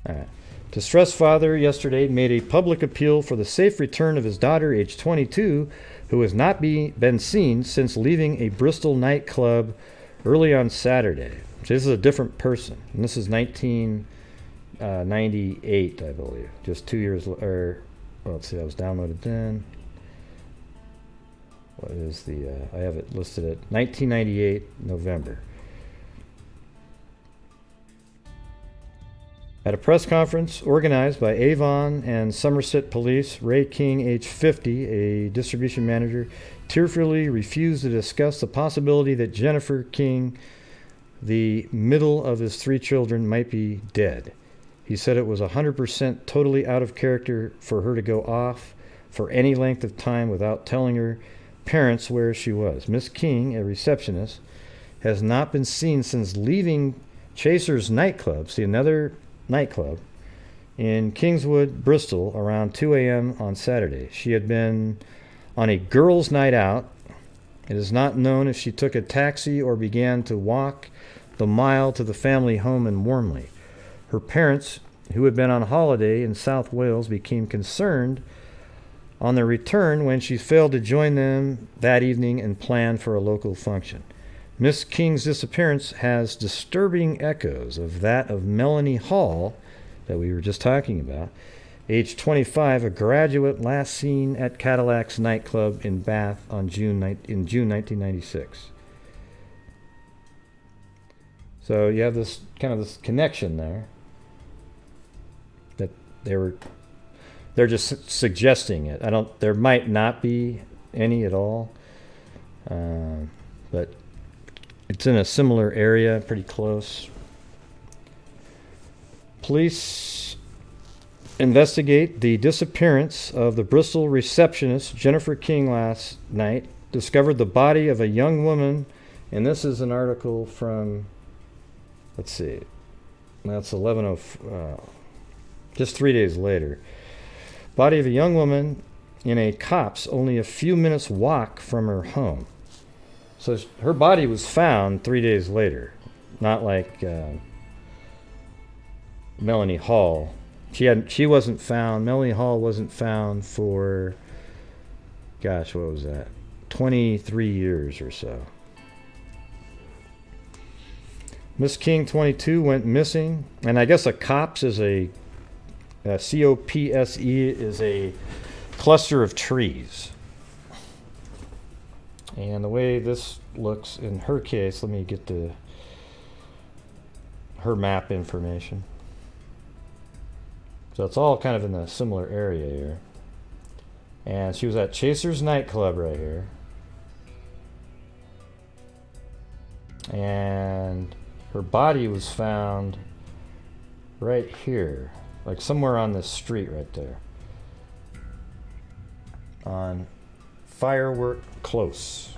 All right. Distressed father yesterday made a public appeal for the safe return of his daughter, age 22, who has not been seen since leaving a Bristol nightclub early on Saturday. So this is a different person. And this is 1998, I believe. Just 2 years, or well, let's see, that was downloaded then. What is the, I have it listed at 1998, November. At a press conference organized by Avon and Somerset Police, Ray King, age 50, a distribution manager, tearfully refused to discuss the possibility that Jennifer King, the middle of his 3 children, might be dead. He said it was 100% totally out of character for her to go off for any length of time without telling her parents where she was. Miss King, a receptionist, has not been seen since leaving Chaser's nightclub, see, another nightclub, in Kingswood, Bristol, around 2 a.m. on Saturday. She had been on a girls' night out. It is not known if she took a taxi or began to walk the mile to the family home in Wormley. Her parents, who had been on holiday in South Wales, became concerned on their return when she failed to join them that evening and planned for a local function. Miss King's disappearance has disturbing echoes of that of Melanie Hall, that we were just talking about, age 25, a graduate last seen at Cadillac's nightclub in Bath in June 1996. So you have this kind of this connection there that they're just suggesting it. There might not be any at all, but it's in a similar area, pretty close. Police investigate the disappearance of the Bristol receptionist Jennifer King last night. Discovered the body of a young woman, and this is an article from, let's see, that's 11:04, just 3 days later. Body of a young woman in a copse only a few minutes walk from her home. So her body was found 3 days later, not like Melanie Hall. She wasn't found. Melanie Hall wasn't found for, gosh, what was that? 23 years or so. Miss King, 22, went missing, and I guess a copse is a COPSE is a cluster of trees. And the way this looks in her case, let me get to her map information. So it's all kind of in a similar area here. And she was at Chaser's nightclub right here. And her body was found right here, like somewhere on this street right there. On Firework Close.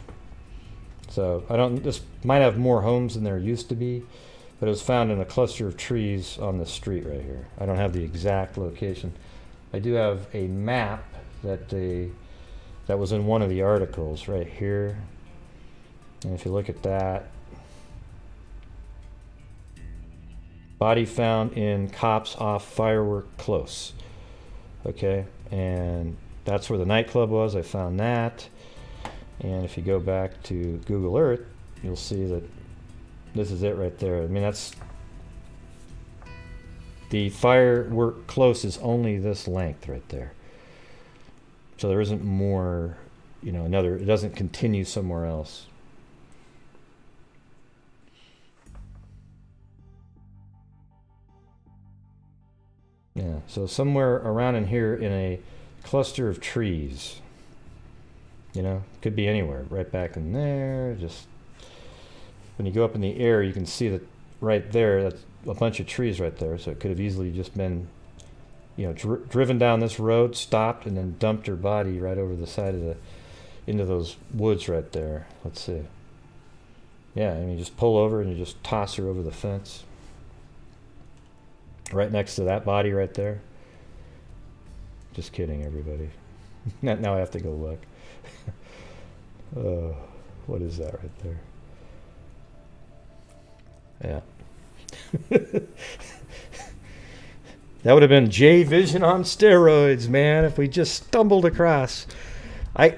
So this might have more homes than there used to be, but it was found in a cluster of trees on the street right here. I don't have the exact location. I do have a map that was in one of the articles right here. And if you look at that, body found in copse off Firework Close. Okay, and that's where the nightclub was. I found that. And if you go back to Google Earth, you'll see that this is it right there. I mean, that's the Firework Close is only this length right there. So there isn't more, it doesn't continue somewhere else. Yeah, so somewhere around in here in a cluster of trees, could be anywhere, right back in there. Just when you go up in the air, you can see that right there, that's a bunch of trees right there. So it could have easily just been, driven down this road, stopped, and then dumped her body right over the side of into those woods right there. Let's see. Yeah, you just pull over and you just toss her over the fence. Right next to that body right there. Just kidding, everybody. Now I have to go look. What is that right there? Yeah. That would have been J Vision on steroids, man, if we just stumbled across.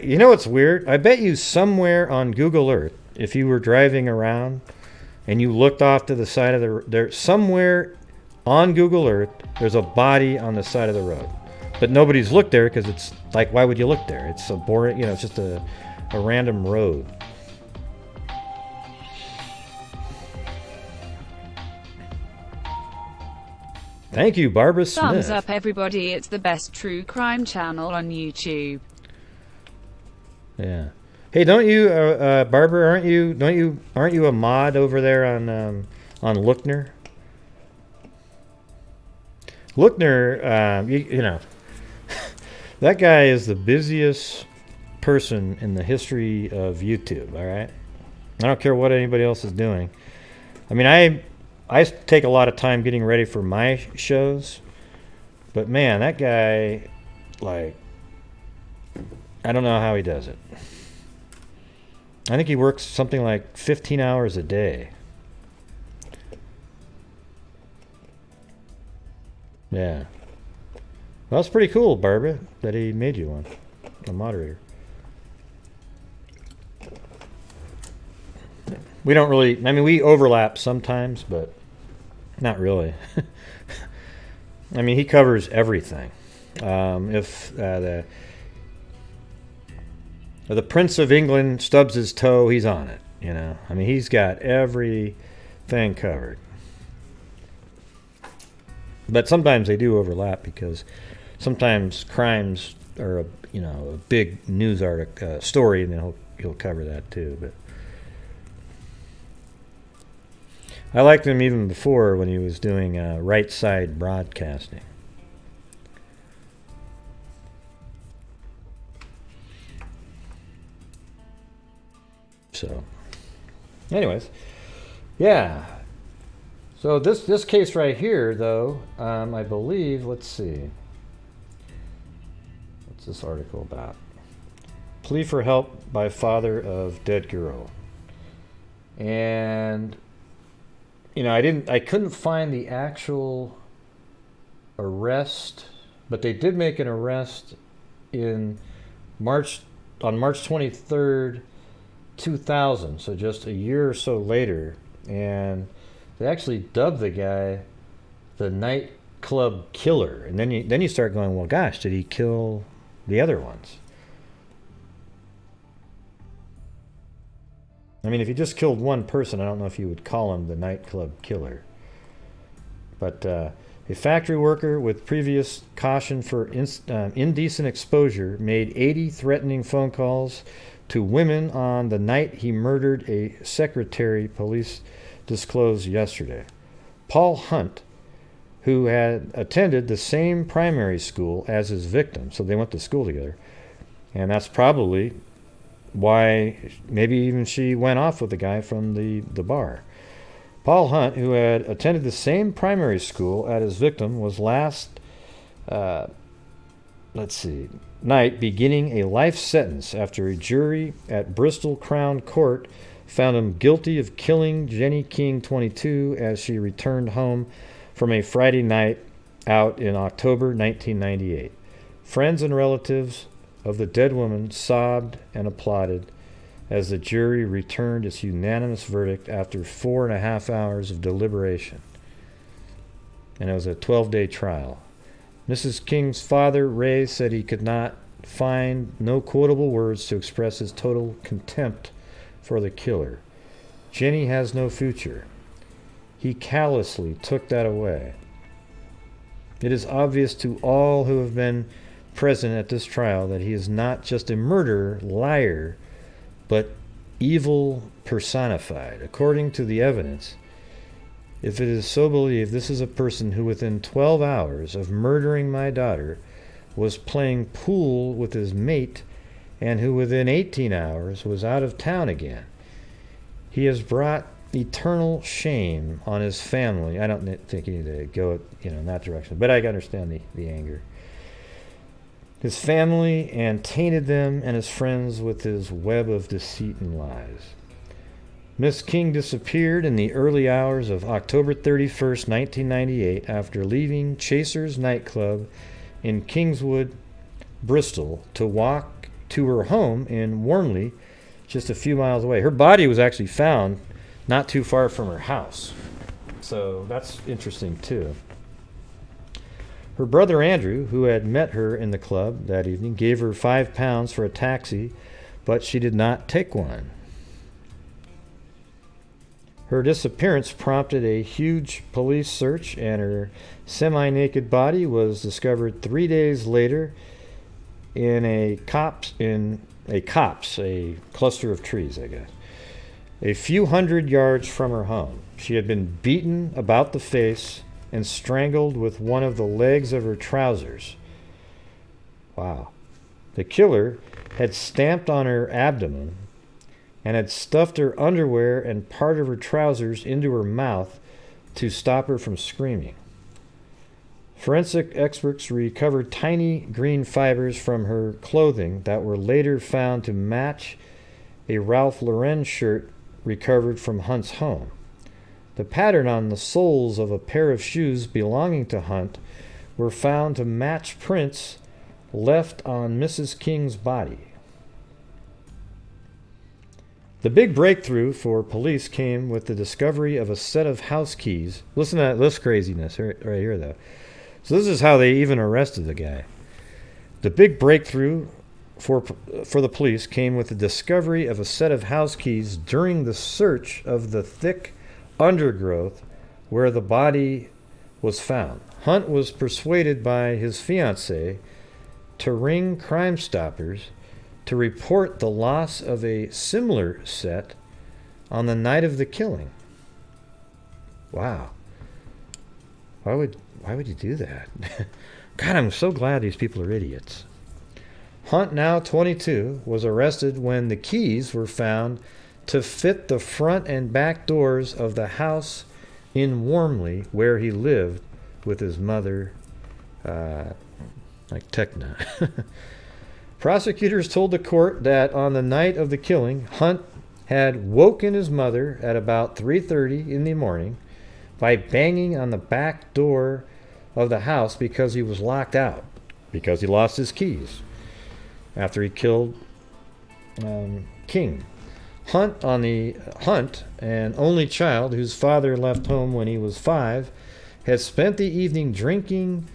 You know what's weird? I bet you somewhere on Google Earth, if you were driving around and you looked off to the side of there, somewhere on Google Earth, there's a body on the side of the road. But nobody's looked there because it's like, why would you look there? It's a boring, it's just a random road. Thank you, Barbara Smith. Thumbs up, everybody. It's the best true crime channel on YouTube. Yeah. Hey, don't you, Barbara? Aren't you a mod over there on Lookner? Lookner, you know, that guy is the busiest person in the history of YouTube. All right. I don't care what anybody else is doing. I mean, I take a lot of time getting ready for my shows, but man, that guy, like, I don't know how he does it. I think he works something like 15 hours a day. Yeah. Well, it's pretty cool, Barbara, that he made you one, a moderator. We don't really, I mean, we overlap sometimes, but not really. I mean, he covers everything. If the Prince of England stubs his toe, he's on it, you know. I mean, he's got everything covered. But sometimes they do overlap because sometimes crimes are a big news article story, and then he'll cover that too. But I liked him even before when he was doing right side broadcasting. So, anyways, yeah. So this case right here, though, I believe, let's see. What's this article about? Plea for help by father of dead girl. And, I couldn't find the actual arrest, but they did make an arrest on March 23rd, 2000, so just a year or so later, and they actually dubbed the guy the nightclub killer. And then you start going, well, gosh, did he kill the other ones? I mean, if he just killed one person, I don't know if you would call him the nightclub killer. But a factory worker with previous caution for indecent exposure made 80 threatening phone calls to women on the night he murdered a secretary, police disclosed yesterday. Paul Hunt, who had attended the same primary school as his victim, so they went to school together, and that's probably why maybe even she went off with the guy from the bar. Paul Hunt, who had attended the same primary school as his victim, was last night beginning a life sentence after a jury at Bristol Crown Court found him guilty of killing Jenny King, 22, as she returned home from a Friday night out in October 1998. Friends and relatives of the dead woman sobbed and applauded as the jury returned its unanimous verdict after 4.5 hours of deliberation. And it was a 12-day trial. Mrs. King's father, Ray, said he could not find no quotable words to express his total contempt for the killer. Jenny has no future. He callously took that away. It is obvious to all who have been present at this trial that he is not just a murderer, liar, but evil personified. According to the evidence, if it is so believed, this is a person who within 12 hours of murdering my daughter was playing pool with his mate and who within 18 hours was out of town again. He has brought eternal shame on his family. I don't think you need to go in that direction, but I understand the anger. His family, and tainted them and his friends with his web of deceit and lies. Miss King disappeared in the early hours of October 31st, 1998, after leaving Chasers nightclub in Kingswood, Bristol, to walk to her home in Wormley, just a few miles away. Her body was actually found not too far from her house. So that's interesting too. Her brother Andrew, who had met her in the club that evening, gave her £5 for a taxi, but she did not take one. Her disappearance prompted a huge police search, and her semi-naked body was discovered 3 days later in a copse, a cluster of trees, I guess, a few hundred yards from her home. She had been beaten about the face and strangled with one of the legs of her trousers. Wow. The killer had stamped on her abdomen and had stuffed her underwear and part of her trousers into her mouth to stop her from screaming. Forensic experts recovered tiny green fibers from her clothing that were later found to match a Ralph Lauren shirt recovered from Hunt's home. The pattern on the soles of a pair of shoes belonging to Hunt were found to match prints left on Mrs. King's body. The big breakthrough for police came with the discovery of a set of house keys. Listen to this craziness right here, though. So this is how they even arrested the guy. The big breakthrough for the police came with the discovery of a set of house keys during the search of the thick undergrowth where the body was found. Hunt was persuaded by his fiancée to ring Crime Stoppers to report the loss of a similar set on the night of the killing. Wow. Why would you do that? God, I'm so glad these people are idiots. Hunt, now 22, was arrested when the keys were found to fit the front and back doors of the house in Wormley where he lived with his mother, like Tecna. Prosecutors told the court that on the night of the killing, Hunt had woken his mother at about 3:30 in the morning by banging on the back door of the house because he was locked out, because he lost his keys after he killed King. Hunt, an only child whose father left home when he was 5, had spent the evening drinking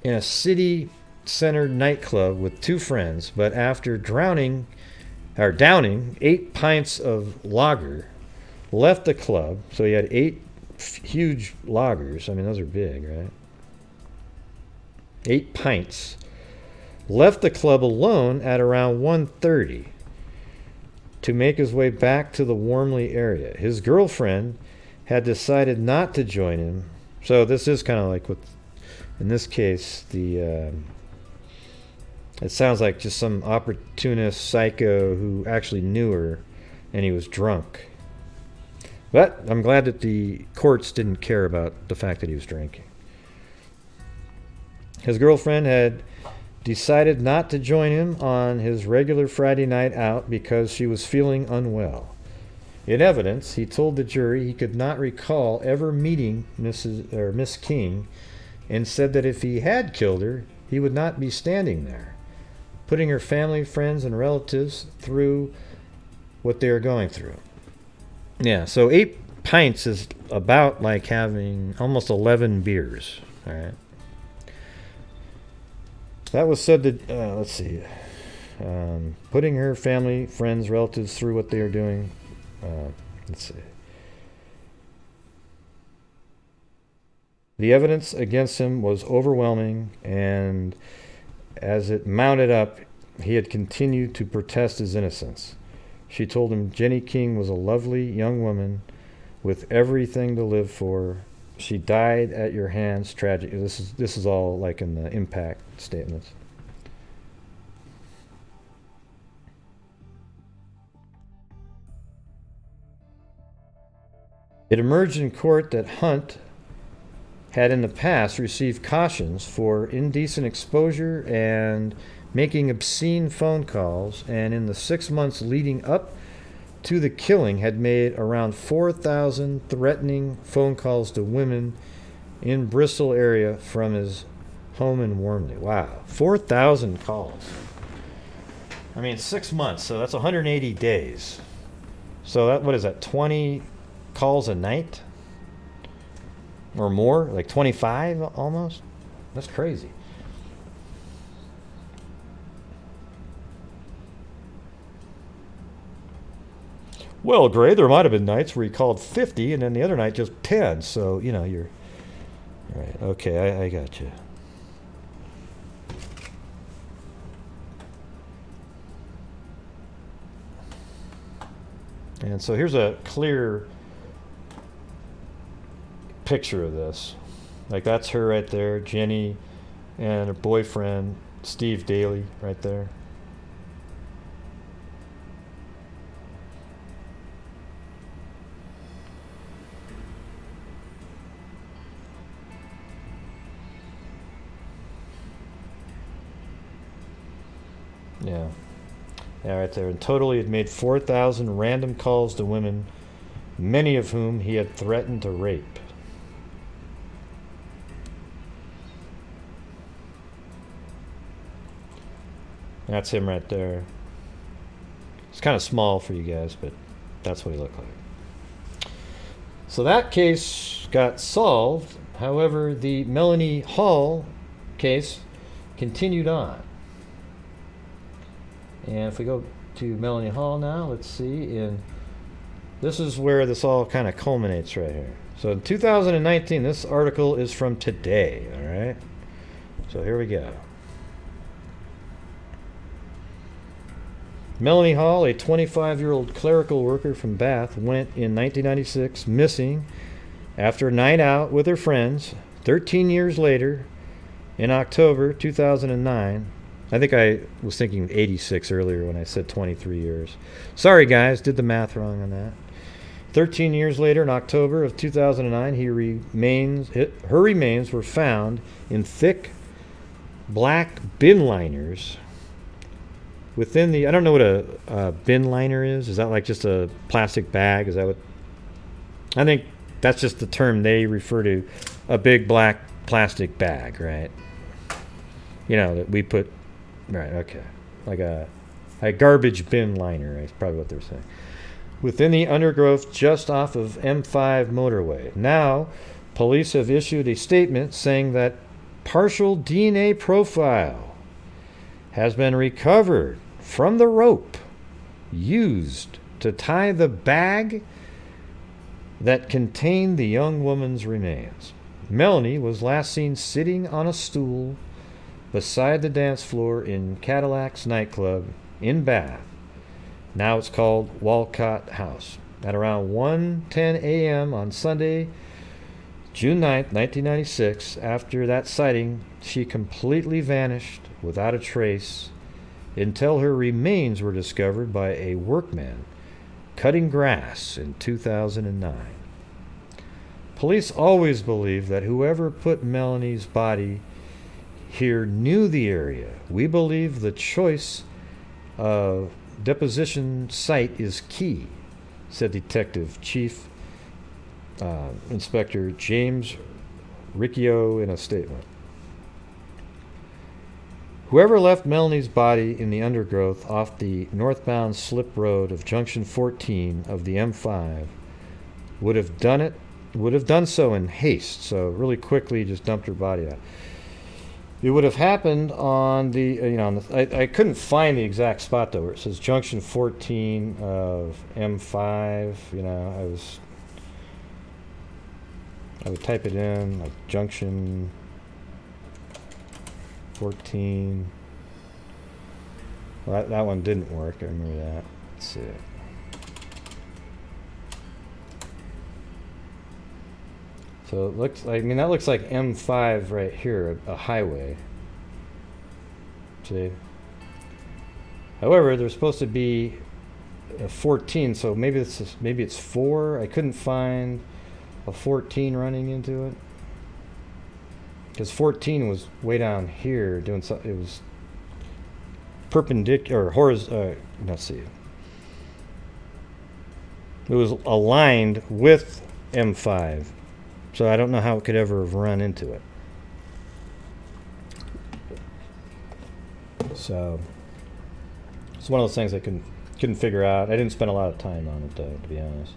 in a city-centered nightclub with 2 friends, but after downing 8 pints of lager, left the club. So he had 8 huge lagers. I mean, those are big, right? 8 pints. Left the club alone at around 1:30 to make his way back to the Wormley area. His girlfriend had decided not to join him. So this is kind of like what, in this case, it sounds like just some opportunist psycho who actually knew her and he was drunk. But I'm glad that the courts didn't care about the fact that he was drinking. His girlfriend had decided not to join him on his regular Friday night out because she was feeling unwell. In evidence, he told the jury he could not recall ever meeting Miss King, and said that if he had killed her, he would not be standing there, putting her family, friends, and relatives through what they are going through. Yeah, so 8 pints is about like having almost 11 beers. All right. That was said to, putting her family, friends, relatives through what they are doing. Let's see. The evidence against him was overwhelming, and as it mounted up, he had continued to protest his innocence. She told him Jenny King was a lovely young woman with everything to live for. She died at your hands, tragic. This is all like in the impact statements. It emerged in court that Hunt had in the past received cautions for indecent exposure and making obscene phone calls, and in the 6 months leading up to the killing had made around 4,000 threatening phone calls to women in Bristol area from his home in Wormley. Wow, 4,000 calls. I mean, 6 months, so that's 180 days. So that, what is that, 20 calls a night? Or more? Like 25 almost? That's crazy. Well, Gray, there might have been nights where he called 50 and then the other night just 10. So, you know, you're... Right, okay, I got you. And so here's a clear picture of this. Like, that's her right there, Jenny, and her boyfriend, Steve Daly, right there. Yeah. Yeah, right there. In total, he had made 4,000 random calls to women, many of whom he had threatened to rape. That's him right there. It's kind of small for you guys, but that's what he looked like. So that case got solved. However, the Melanie Hall case continued on. And if we go to Melanie Hall now, let's see. This is where this all kind of culminates right here. So in 2019, this article is from today, all right? So here we go. Melanie Hall, a 25-year-old clerical worker from Bath, went in 1996 missing after a night out with her friends. 13 years later, in October 2009, I think I was thinking 86 earlier when I said 23 years. Sorry, guys, did the math wrong on that. 13 years later, in October of 2009, her remains were found in thick black bin liners within the... I don't know what a bin liner is. Is that like just a plastic bag? Is that what... I think that's just the term they refer to, a big black plastic bag, right? You know, that we put... Right, okay. Like a garbage bin liner, is probably what they're saying. Within the undergrowth just off of M5 motorway. Now, police have issued a statement saying that partial DNA profile has been recovered from the rope used to tie the bag that contained the young woman's remains. Melanie was last seen sitting on a stool beside the dance floor in Cadillac's nightclub in Bath. Now it's called Walcott House. At around 1:10 a.m. on Sunday, June 9th, 1996, after that sighting, she completely vanished without a trace until her remains were discovered by a workman cutting grass in 2009. Police always believed that whoever put Melanie's body here knew the area. We believe the choice of deposition site is key, said Detective Chief Inspector James Riccio in a statement. Whoever left Melanie's body in the undergrowth off the northbound slip road of Junction 14 of the M5 would have done so in haste, so really quickly just dumped her body out. It would have happened on the, I couldn't find the exact spot though, where it says Junction 14 of M5, I would type it in, like Junction 14. Well, that one didn't work, I remember that. Let's see. So it looks like, that looks like M5 right here, a highway. See? However, there's supposed to be a 14, so maybe it's 4. I couldn't find a 14 running into it. Because 14 was way down here doing something. It was perpendicular, or horizontal. Let's see. It was aligned with M5. So I don't know how it could ever have run into it. So it's one of those things I couldn't figure out. I didn't spend a lot of time on it though, to be honest.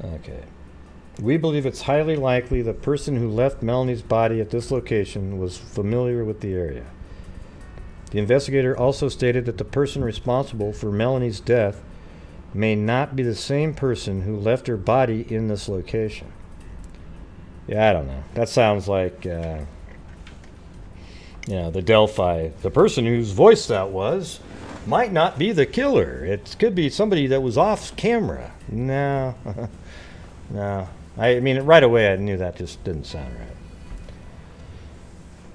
Okay. We believe it's highly likely the person who left Melanie's body at this location was familiar with the area. The investigator also stated that the person responsible for Melanie's death may not be the same person who left her body in this location. Yeah, I don't know. That sounds like, the Delphi. The person whose voice that was might not be the killer. It could be somebody that was off camera. No. No. I mean, right away I knew that just didn't sound right.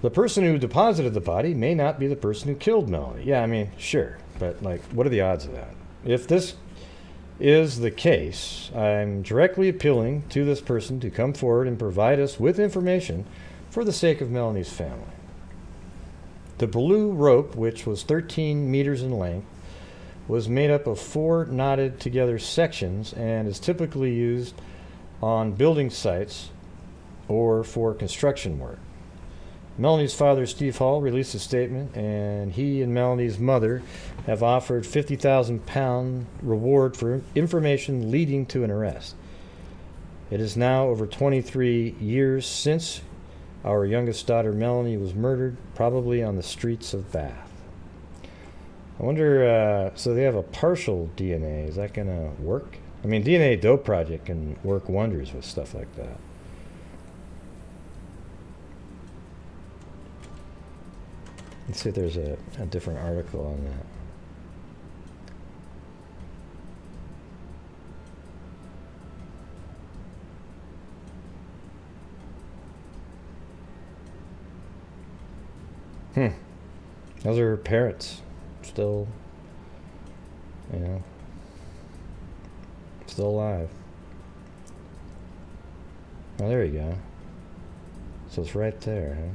The person who deposited the body may not be the person who killed Melanie. Yeah, I mean, sure. But, what are the odds of that? If this is the case, I'm directly appealing to this person to come forward and provide us with information for the sake of Melanie's family. The blue rope, which was 13 meters in length, was made up of 4 knotted together sections and is typically used on building sites or for construction work. Melanie's father, Steve Hall, released a statement, and he and Melanie's mother have offered £50,000 reward for information leading to an arrest. It is now over 23 years since our youngest daughter, Melanie, was murdered, probably on the streets of Bath. I wonder, so they have a partial DNA. Is that going to work? I mean, DNA Dope Project can work wonders with stuff like that. Let's see if there's a different article on that. Those are her parents. Still, still alive. Oh, there you go. So it's right there, huh?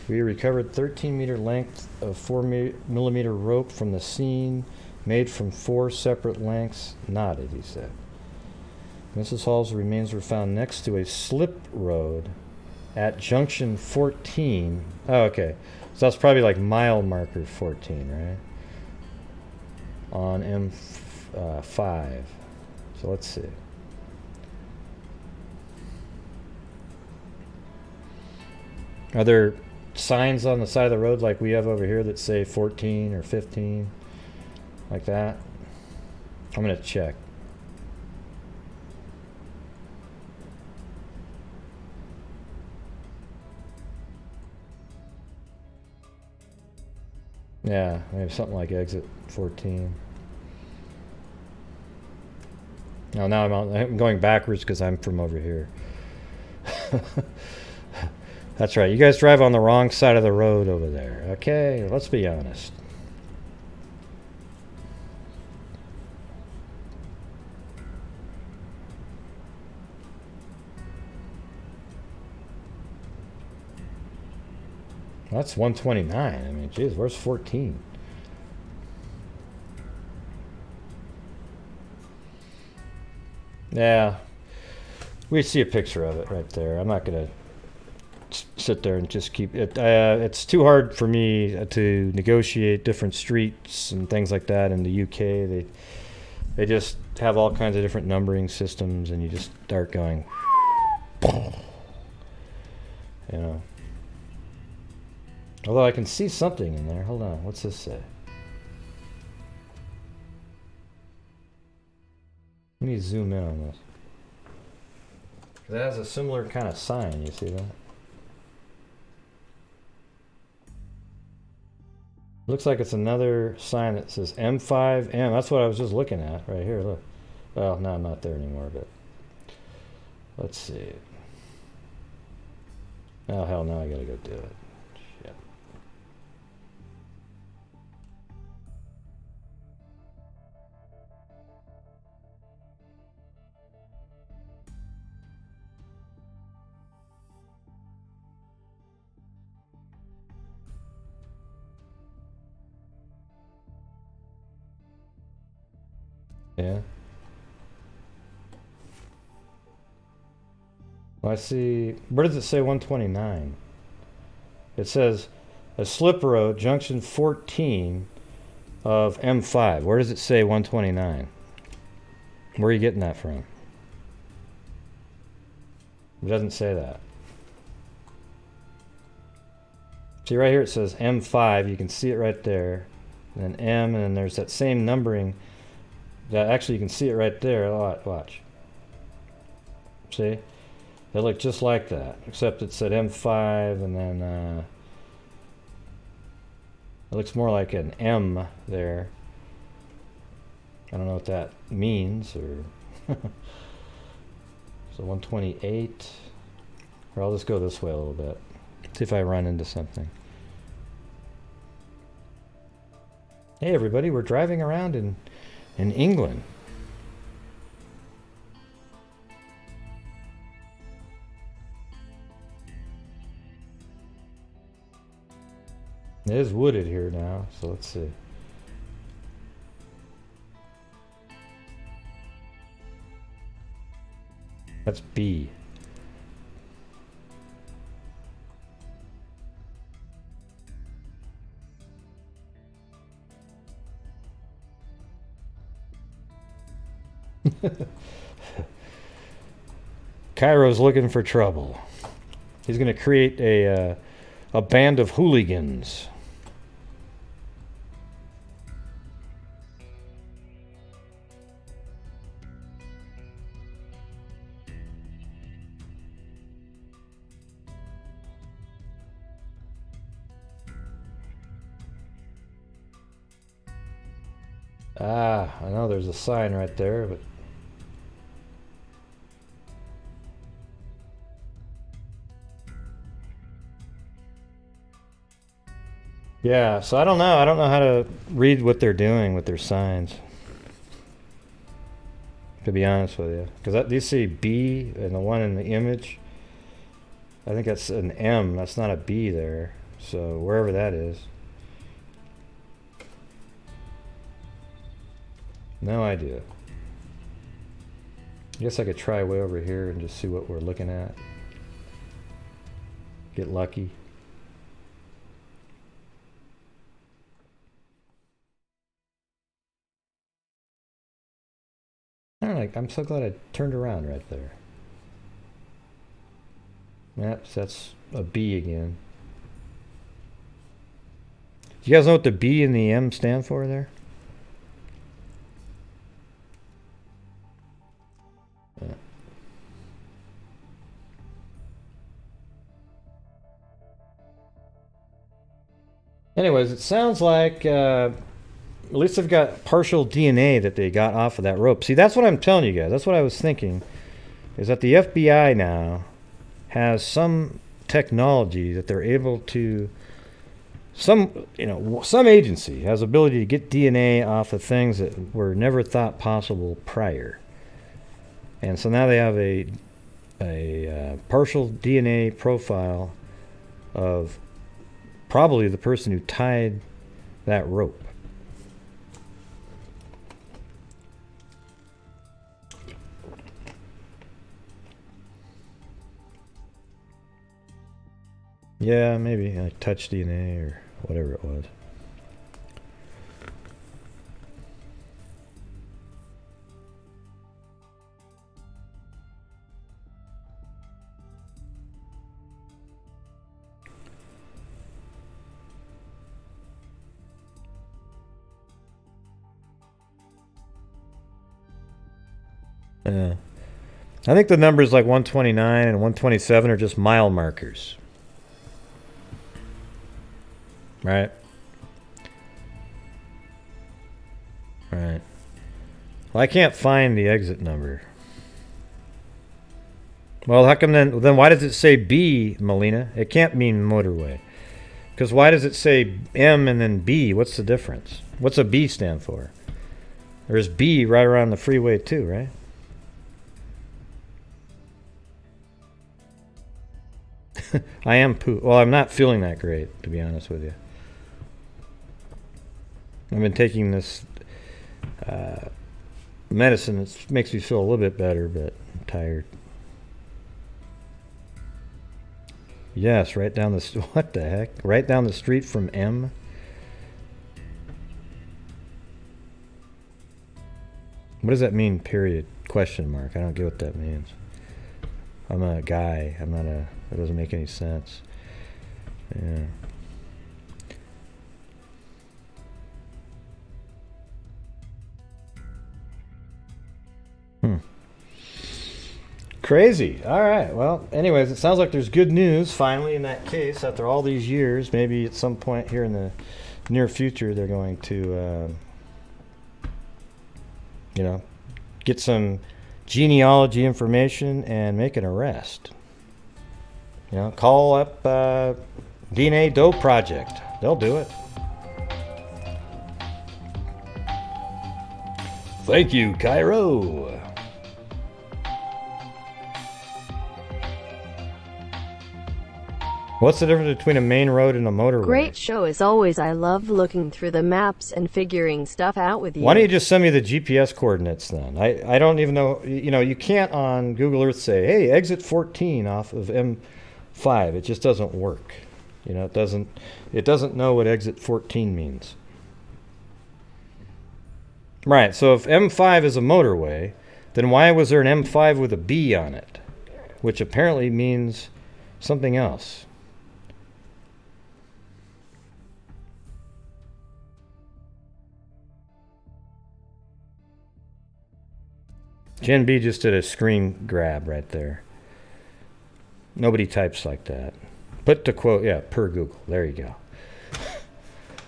We recovered 13-meter length of 4-millimeter rope from the scene, made from 4 separate lengths, knotted, he said. Mrs. Hall's remains were found next to a slip road at junction 14. Oh, okay. So that's probably like mile marker 14, right? On M5. So let's see. Are there signs on the side of the road like we have over here that say 14 or 15? Like that? I'm going to check. Yeah, maybe something like exit 14. Oh, now I'm going backwards because I'm from over here. That's right. You guys drive on the wrong side of the road over there. Okay, let's be honest. That's 129. I mean, geez, where's 14? Yeah, we see a picture of it right there. I'm not gonna sit there and just keep it. It's too hard for me to negotiate different streets and things like that in the UK. They just have all kinds of different numbering systems, and you just start going, Although I can see something in there. Hold on, what's this say? Let me zoom in on this. It has a similar kind of sign, you see that? Looks like it's another sign that says M5M. That's what I was just looking at right here. Look. Well, no, I'm not there anymore, but let's see. Oh, hell no, I gotta go do it. Shit. Yeah. Well, I see. Where does it say 129? It says a slip road, junction 14 of M5. Where does it say 129? Where are you getting that from? It doesn't say that. See right here it says M5. You can see it right there. And then M, and then there's that same numbering. That actually you can see it right there. Watch. See? They look just like that, except it said M5, and then it looks more like an M there. I don't know what that means, or so 128. Or I'll just go this way a little bit. See if I run into something. Hey everybody, we're driving around in England. It is wooded here now, so let's see. That's B. Cairo's looking for trouble. He's going to create a band of hooligans. Ah, I know there's a sign right there, but yeah, so I don't know. I don't know how to read what they're doing with their signs, to be honest with you. Because you see B and the one in the image, I think that's an M. That's not a B there. So wherever that is. No idea. I guess I could try way over here and just see what we're looking at. Get lucky. I don't know, I'm so glad I turned around right there. Yep, so that's a B again. Do you guys know what the B and the M stand for there? Yeah. Anyways, it sounds like at least they've got partial DNA that they got off of that rope. See, that's what I'm telling you guys. That's what I was thinking, is that the FBI now has some technology that they're able to, some agency has ability to get DNA off of things that were never thought possible prior. And so now they have a partial DNA profile of probably the person who tied that rope. Yeah, maybe like touch DNA or whatever it was. Yeah. I think the numbers like 129 and 127 are just mile markers. Right. Right. Well, I can't find the exit number. Well, how come then why does it say B, Melina? It can't mean motorway. Because why does it say M and then B? What's the difference? What's a B stand for? There's B right around the freeway too, right? I am well, I'm not feeling that great, to be honest with you. I've been taking this medicine. It makes me feel a little bit better, but I'm tired. Yes, right down the what the heck? Right down the street from M. What does that mean? Period. Question mark. I don't get what that means. I'm a guy. I'm not a. That doesn't make any sense. Yeah. Crazy. All right. Well, anyways, it sounds like there's good news finally in that case after all these years. Maybe at some point here in the near future, they're going to, get some genealogy information and make an arrest. Call up DNA Dope Project. They'll do it. Thank you, Cairo. What's the difference between a main road and a motorway? Great show as always. I love looking through the maps and figuring stuff out with you. Why don't you just send me the GPS coordinates then? I don't even know. You can't on Google Earth say, hey, exit 14 off of M5. It just doesn't work. It doesn't know what exit 14 means. Right, so if M5 is a motorway, then why was there an M5 with a B on it? Which apparently means something else. Gen B just did a screen grab right there. Nobody types like that. Put the quote, per Google. There you go.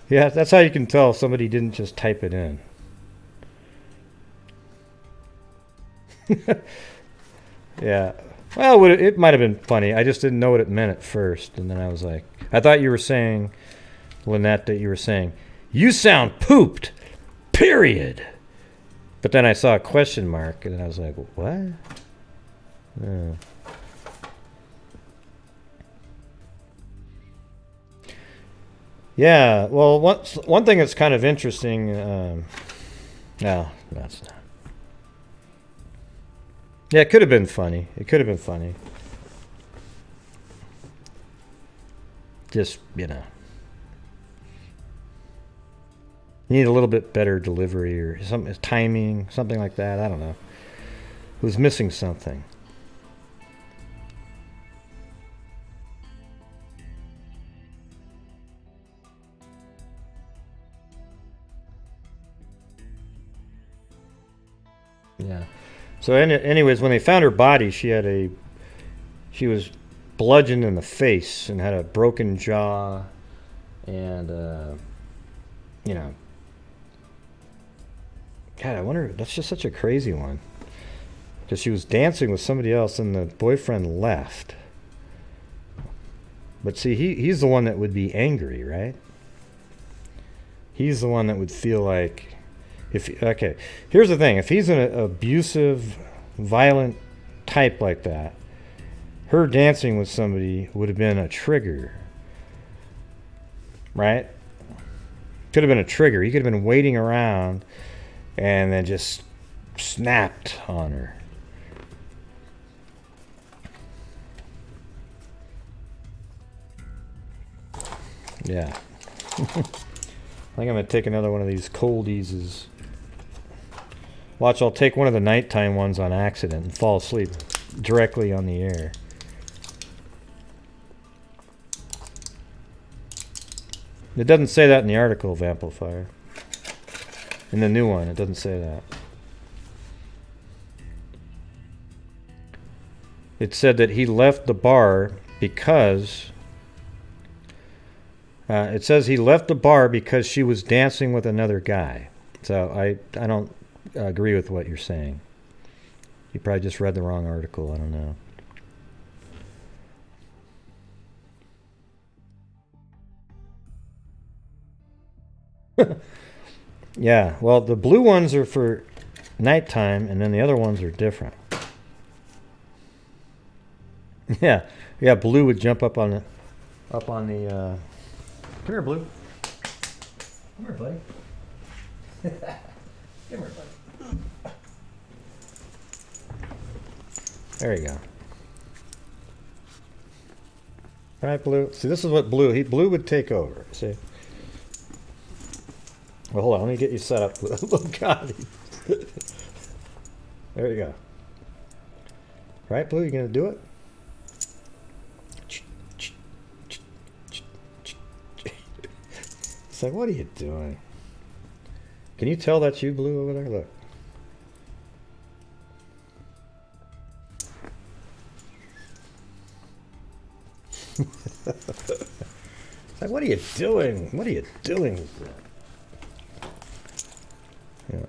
Yeah, that's how you can tell somebody didn't just type it in. Yeah. Well, it might have been funny. I just didn't know what it meant at first. And then I was like, I thought you were saying, Lynette, that you were saying, you sound pooped, period. But then I saw a question mark, and I was like, what? Yeah, well, one thing that's kind of interesting, no, that's not. Yeah, it could have been funny. Just, you need a little bit better delivery or some timing, something like that. I don't know. It was missing something. Yeah. So anyways, when they found her body, she was bludgeoned in the face and had a broken jaw and, God, I wonder, that's just such a crazy one. Because she was dancing with somebody else and the boyfriend left. But see, he's the one that would be angry, right? He's the one that would feel like, okay, here's the thing. If he's an abusive, violent type like that, her dancing with somebody would have been a trigger. Right? Could have been a trigger. He could have been waiting around and then just snapped on her. Yeah. I think I'm going to take another one of these cold eases. Watch, I'll take one of the nighttime ones on accident and fall asleep directly on the air. It doesn't say that in the article of Amplifier. In the new one, it doesn't say that. It said that he left the bar because... it says he left the bar because she was dancing with another guy. So I don't agree with what you're saying. You probably just read the wrong article. I don't know. Yeah, well, the blue ones are for nighttime, and then the other ones are different. Yeah, blue would jump up on the. Come here, Blue. Come here, buddy. Come here, buddy. There you go. All right, Blue. See, this is what Blue. Blue would take over. See. Well, hold on. Let me get you set up. Oh God. There you go. Right, Blue. You gonna do it? It's like, what are you doing? Can you tell that's you, Blue, over there? Look. It's like, what are you doing? What are you doing? Yeah.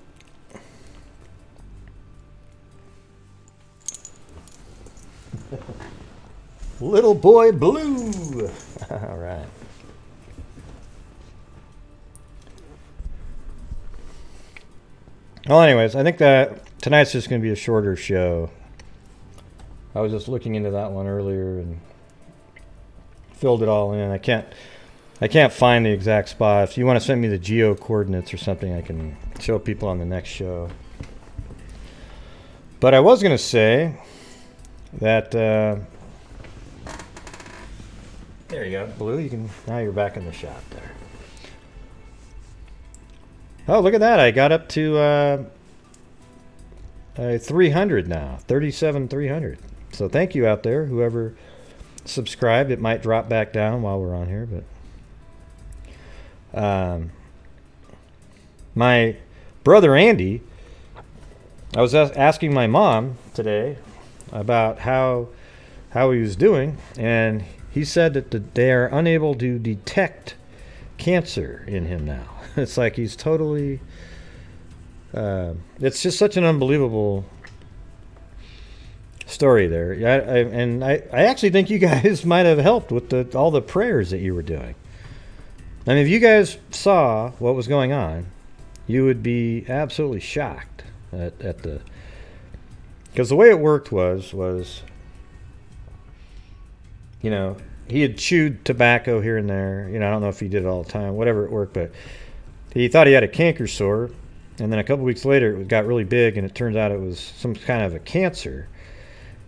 Little boy Blue. All right. Well, anyways, I think that tonight's just going to be a shorter show. I was just looking into that one earlier and filled it all in. I can't find the exact spot. If you want to send me the geo coordinates or something, I can show people on the next show. But I was going to say that there you go, Blue. You can now you're back in the shop there. Oh, look at that! I got up to 300 now, 37,300. So thank you out there, whoever subscribed. It might drop back down while we're on here, but my brother Andy, I was asking my mom today about how he was doing, and he said that they are unable to detect cancer in him now. It's like he's totally it's just such an unbelievable story there. I actually think you guys might have helped with all the prayers that you were doing. I mean, if you guys saw what was going on, you would be absolutely shocked at the, because the way it worked was you know, he had chewed tobacco here and there. You know, I don't know if he did it all the time, whatever it worked, but he thought he had a canker sore, and then a couple weeks later it got really big, and it turns out it was some kind of a cancer.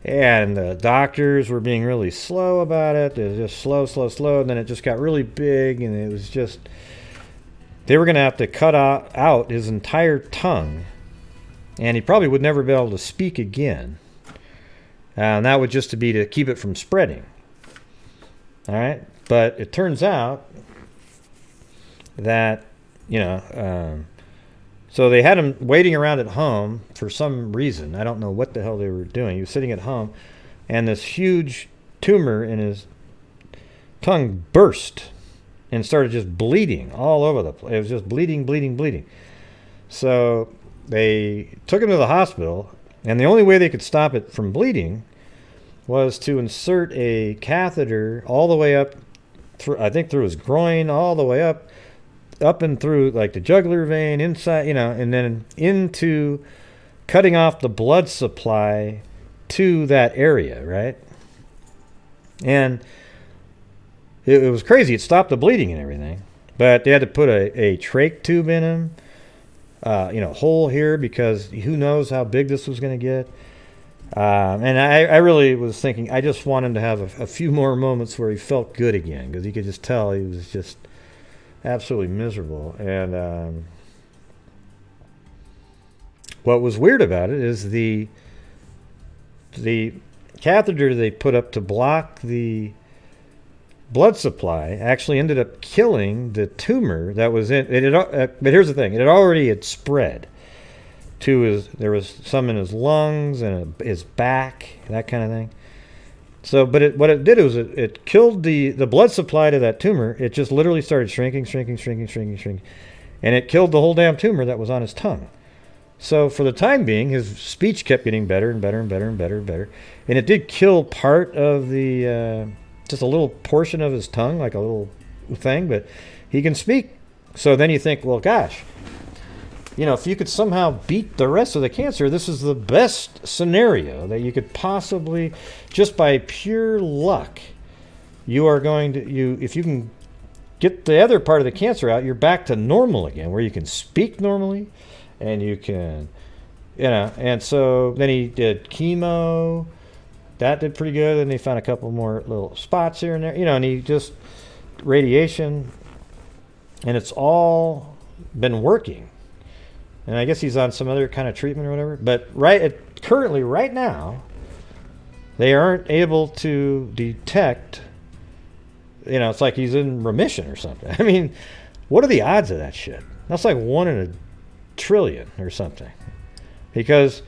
And the doctors were being really slow about it. It was just slow, and then it just got really big, and it was just, they were going to have to cut out his entire tongue, and he probably would never be able to speak again. And that would just be to keep it from spreading. All right? But it turns out that, you know, so they had him waiting around at home for some reason. I don't know what the hell they were doing. He was sitting at home, and this huge tumor in his tongue burst and started just bleeding all over the place. It was just bleeding. So they took him to the hospital, and the only way they could stop it from bleeding was to insert a catheter all the way up through, I think through his groin, all the way up and through like the jugular vein inside, you know, and then into cutting off the blood supply to that area, right? And it was crazy. It stopped the bleeding and everything, but they had to put a trach tube in him, you know, hole here, because who knows how big this was going to get. And I really was thinking, I just want him to have a few more moments where he felt good again, because you could just tell he was just absolutely miserable. And what was weird about it is the catheter they put up to block the blood supply actually ended up killing the tumor that was in it. But here's the thing: it had spread to there was some in his lungs and his back, that kind of thing. So, but what it did was it killed the blood supply to that tumor. It just literally started shrinking, and it killed the whole damn tumor that was on his tongue. So for the time being, his speech kept getting better, and it did kill part of the just a little portion of his tongue, like a little thing, but he can speak. So then you think, well, gosh, you know, if you could somehow beat the rest of the cancer, this is the best scenario that you could possibly, just by pure luck, you are going to, if you can get the other part of the cancer out, you're back to normal again, where you can speak normally, and you can, you know. And so then he did chemo, that did pretty good. And they found a couple more little spots here and there, and he just radiation, and it's all been working. And I guess he's on some other kind of treatment or whatever. But currently, right now, they aren't able to detect. It's like he's in remission or something. I mean, what are the odds of that shit? That's like 1 in a trillion or something. Because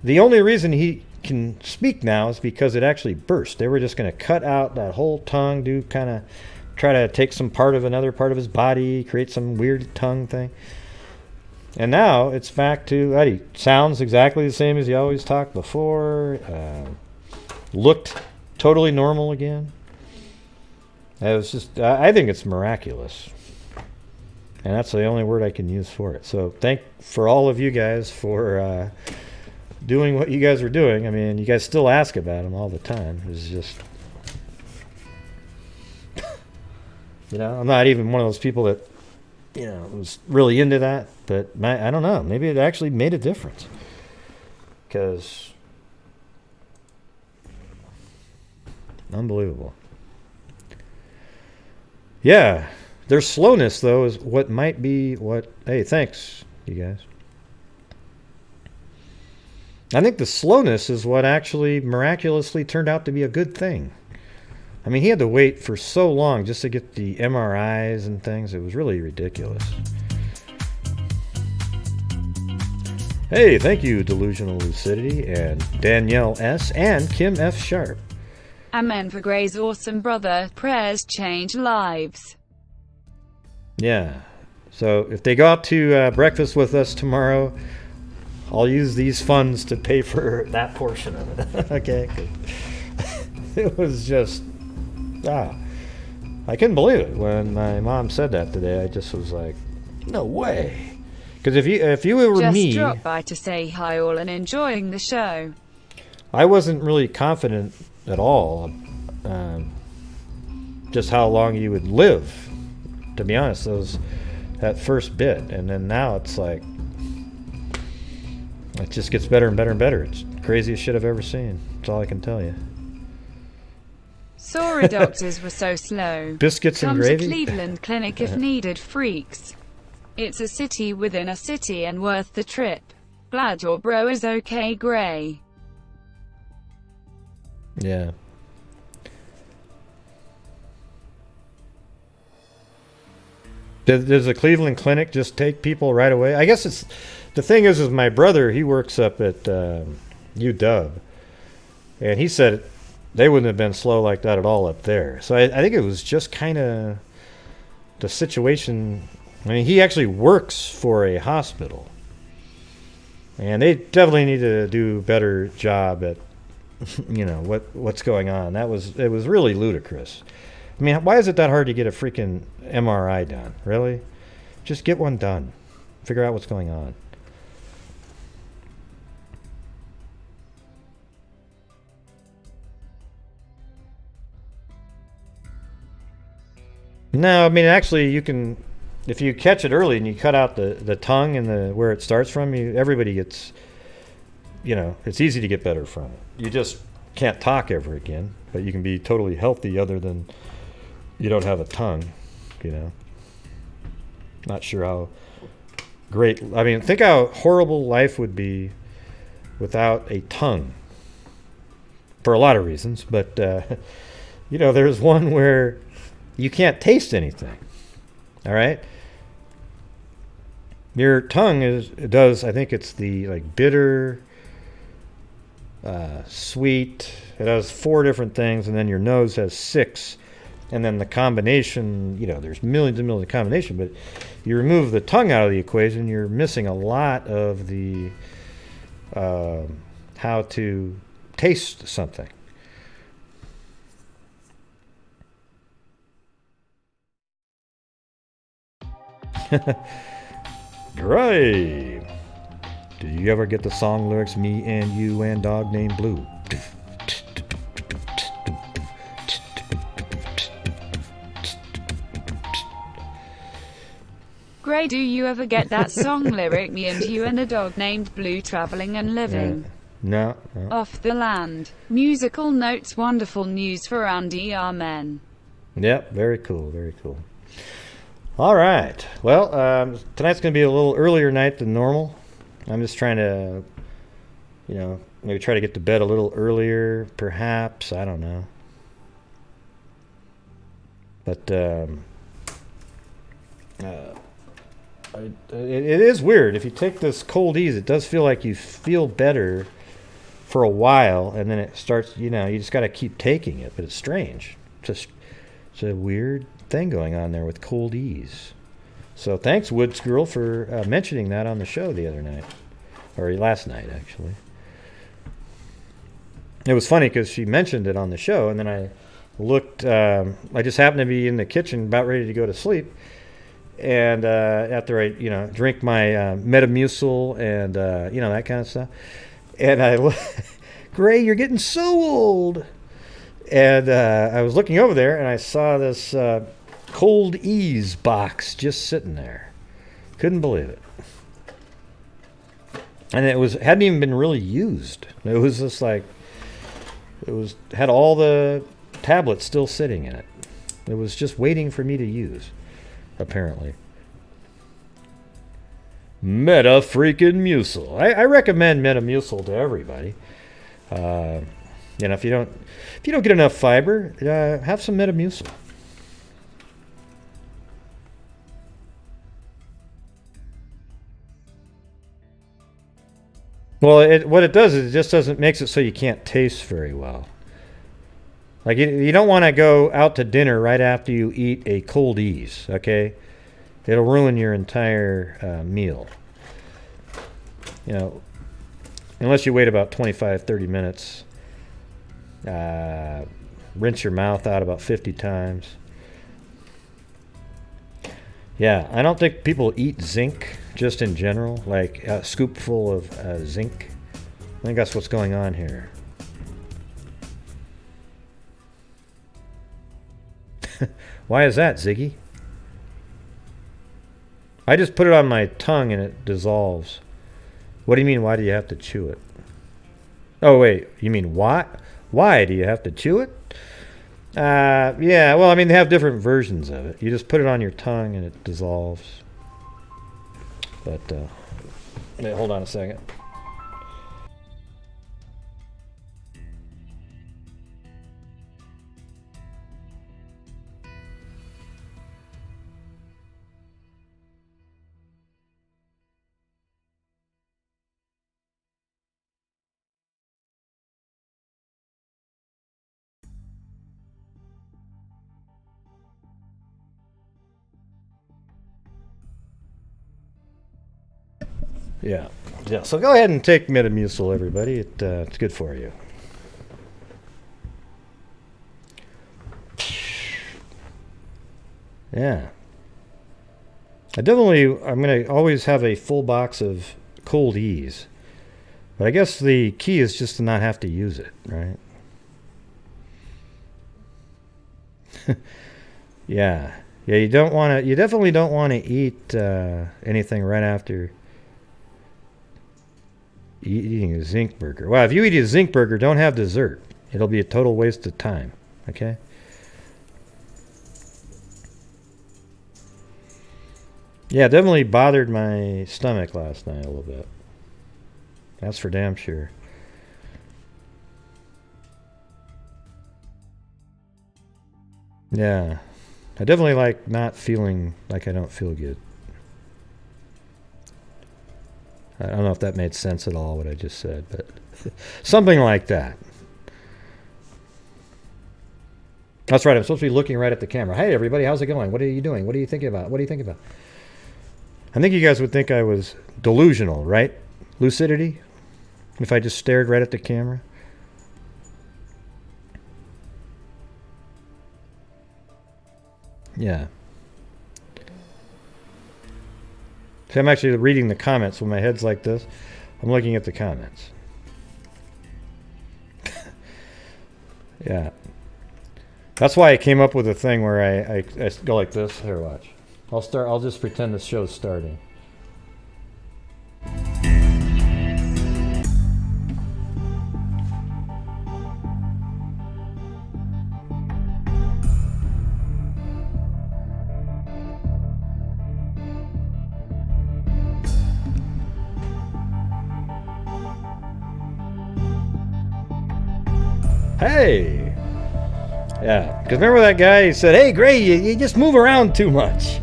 the only reason he can speak now is because it actually burst. They were just going to cut out that whole tongue, try to take some part of another part of his body, create some weird tongue thing. And now it's back to that. He sounds exactly the same as he always talked before. Looked totally normal again. It was just, I think it's miraculous. And that's the only word I can use for it. So thank for all of you guys for doing what you guys are doing. I mean, you guys still ask about him all the time. It's just, I'm not even one of those people that, was really into that. But I don't know. Maybe it actually made a difference. Because, unbelievable. Yeah, their slowness, though, is what might be what... Hey, thanks, you guys. I think the slowness is what actually miraculously turned out to be a good thing. I mean, he had to wait for so long just to get the MRIs and things. It was really ridiculous. Hey, thank you, Delusional Lucidity, and Danielle S., and Kim F. Sharp. Amen for Gray's awesome brother. Prayers change lives. Yeah. So if they go out to breakfast with us tomorrow, I'll use these funds to pay for that portion of it. Okay. It was just, I couldn't believe it when my mom said that today. I just was like, no way. Because if you were just me, just dropped by to say hi all and enjoying the show. I wasn't really confident at all just how long you would live, to be honest, that first bit. And then now it's like it just gets better and better and better. It's the craziest shit I've ever seen. That's all I can tell you. Sorry doctors were so slow. Biscuits and gravy? Come to Cleveland Clinic if needed, freaks. It's a city within a city and worth the trip. Glad your bro is okay, Gray. Yeah. Does the Cleveland Clinic just take people right away? I guess it's... The thing is my brother, he works up at UW. And he said they wouldn't have been slow like that at all up there. So I think it was just kind of the situation... I mean, he actually works for a hospital. And they definitely need to do a better job at, what's going on. It was really ludicrous. I mean, why is it that hard to get a freaking MRI done? Really? Just get one done. Figure out what's going on. No, I mean, actually, you can... If you catch it early and you cut out the tongue and where it starts from, everybody gets, it's easy to get better from it. You just can't talk ever again, but you can be totally healthy other than you don't have a tongue, Not sure how great, I mean, think how horrible life would be without a tongue. For a lot of reasons, but, there's one where you can't taste anything, all right? Your tongue I think it's the bitter, sweet. It has 4 different things, and then your nose has 6, and then the combination. There's millions and millions of combination. But you remove the tongue out of the equation, you're missing a lot of the how to taste something. Gray, did you ever get the song lyrics "Me and You and Dog Named Blue"? Gray, do you ever get that song lyric, "Me and You and a Dog Named Blue, Traveling and Living"? No, no. Off the land. Musical notes. Wonderful news for Andy. Amen. Yep, very cool, very cool. All right. Well, tonight's going to be a little earlier night than normal. I'm just trying to, maybe try to get to bed a little earlier, perhaps. I don't know. But it is weird. If you take this cold ease, it does feel like you feel better for a while, and then it starts, you just got to keep taking it. But it's strange. It's a weird thing going on there with cold ease. So thanks, Woods Girl, for mentioning that on the show the other night. Or last night, actually. It was funny because she mentioned it on the show, and then I looked, I just happened to be in the kitchen about ready to go to sleep. And after I, drink my Metamucil and, that kind of stuff. And Gray, you're getting so old. And I was looking over there, and I saw this cold ease box just sitting there. Couldn't believe it. And it hadn't even been really used. It was just like, had all the tablets still sitting in it. It was just waiting for me to use, apparently. Meta-freaking-mucil. I recommend Metamucil to everybody. If you don't get enough fiber, have some Metamucil. Well, what it does is it just makes it so you can't taste very well. Like you don't want to go out to dinner right after you eat a cold ease, okay? It'll ruin your entire meal. Unless you wait about 25, 30 minutes. Rinse your mouth out about 50 times. Yeah, I don't think people eat zinc just in general, like a scoopful of zinc. I think that's what's going on here. Why is that, Ziggy? I just put it on my tongue and it dissolves. What do you mean, why do you have to chew it? Oh, wait, you mean why? Why do you have to chew it? Yeah, well, they have different versions of it. You just put it on your tongue and it dissolves. But, hold on a second. Yeah. So go ahead and take Metamucil, everybody. It's good for you. Yeah. I'm going to always have a full box of cold ease. But I guess the key is just to not have to use it, right? Yeah. Yeah, you definitely don't want to eat anything right after eating a zinc burger. Well, if you eat a zinc burger, don't have dessert. It'll be a total waste of time. Okay? Yeah, it definitely bothered my stomach last night a little bit. That's for damn sure. Yeah. I definitely like not feeling like I don't feel good. I don't know if that made sense at all, what I just said, but something like that. That's right. I'm supposed to be looking right at the camera. Hey, everybody, how's it going? What are you doing? What are you thinking about? What are you thinking about? I think you guys would think I was delusional, right? Lucidity? If I just stared right at the camera? Yeah. See, I'm actually reading the comments when my head's like this. I'm looking at the comments. Yeah. That's why I came up with a thing where I go like this. Here, watch. I'll just pretend the show's starting. Hey. Yeah, because remember that guy, he said, hey, Gray, you just move around too much.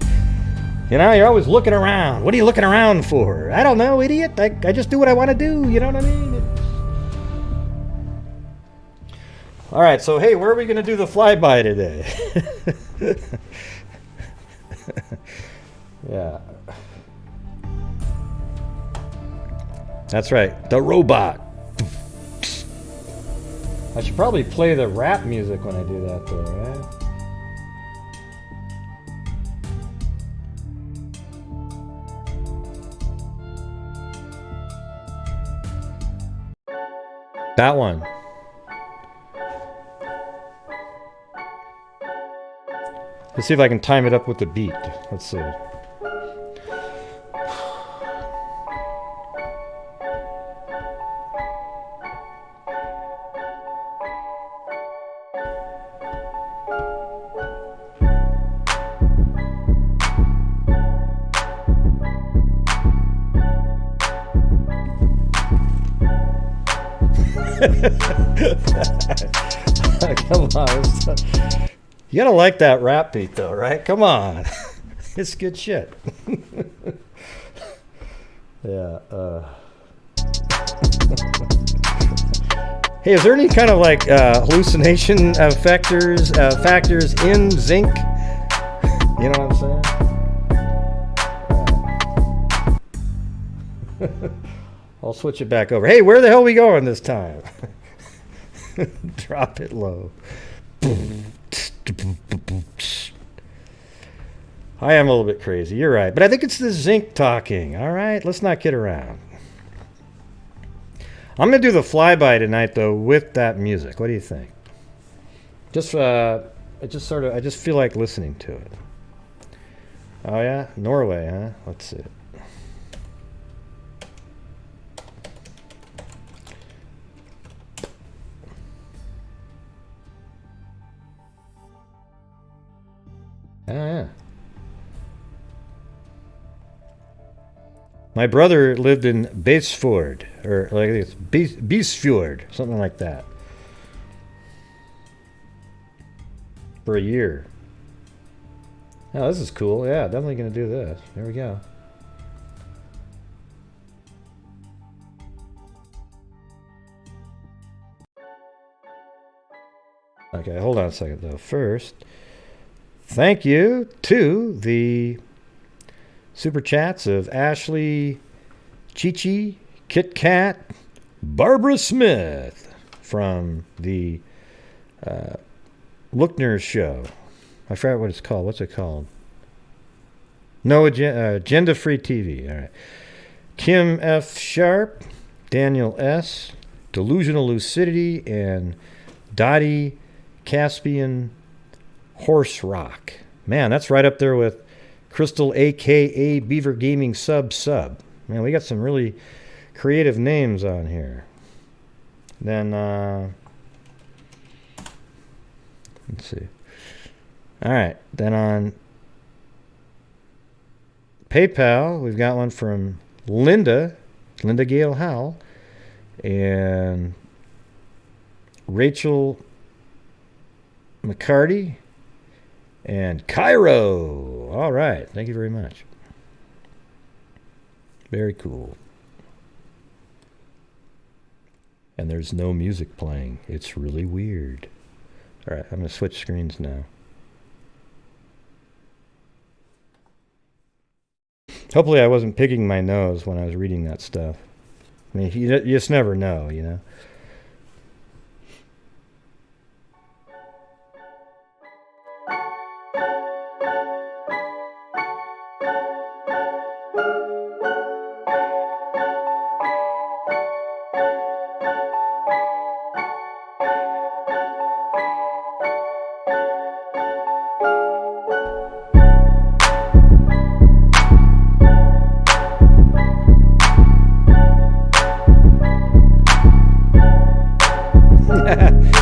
You know, you're always looking around. What are you looking around for? I don't know, idiot. I just do what I want to do. You know what I mean? All right, so, hey, where are we going to do the flyby today? Yeah. That's right, the robot. I should probably play the rap music when I do that, though, right? That one. Let's see if I can time it up with the beat. Let's see. Come on. You gotta like that rap beat though, right? Come on. It's good shit. Yeah. Hey, is there any kind of like hallucination factors in zinc? You know what I'm saying? I'll switch it back over. Hey, where the hell are we going this time? Drop it low. I am a little bit crazy. You're right. But I think it's the zinc talking. All right? Let's not kid around. I'm going to do the flyby tonight, though, with that music. What do you think? I just feel like listening to it. Oh, yeah? Norway, huh? Let's see. Oh, yeah. My brother lived in Basefjord, or like it's Beesfjord, something like that, for a year. Oh, this is cool. Yeah, definitely going to do this. There we go. Okay, hold on a second, though. First, thank you to the super chats of Ashley, Chi-Chi, Kit Kat, Barbara Smith from the Lookner show. I forgot what it's called. What's it called? No Agenda Free TV. All right. Kim F. Sharp, Daniel S., Delusional Lucidity, and Dottie Caspian Horse Rock. Man, that's right up there with Crystal, a.k.a. Beaver Gaming Sub. Man, we got some really creative names on here. Then, let's see. All right. Then on PayPal, we've got one from Linda Gale Howell, and Rachel McCarty, and Cairo. All right. Thank you very much. Very cool. And there's no music playing. It's really weird. All right. I'm going to switch screens now. Hopefully I wasn't picking my nose when I was reading that stuff. I mean, you just never know, you know.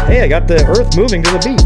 Hey, I got the earth moving to the beat.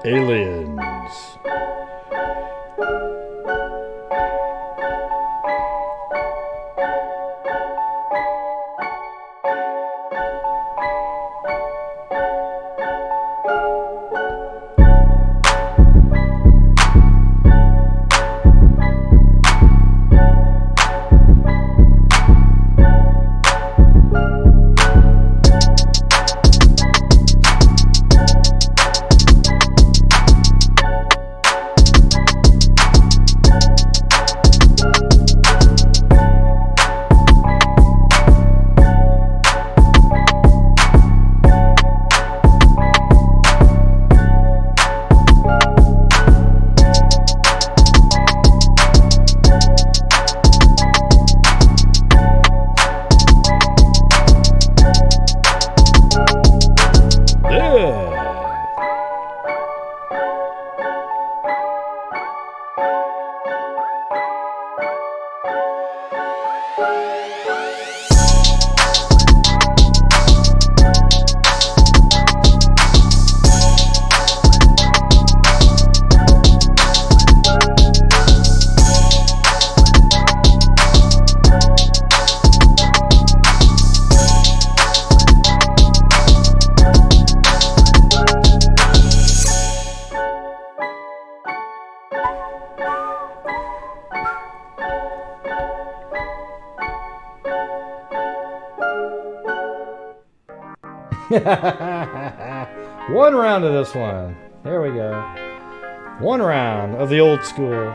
Aliens. One round of this one. There we go. One round of the old school.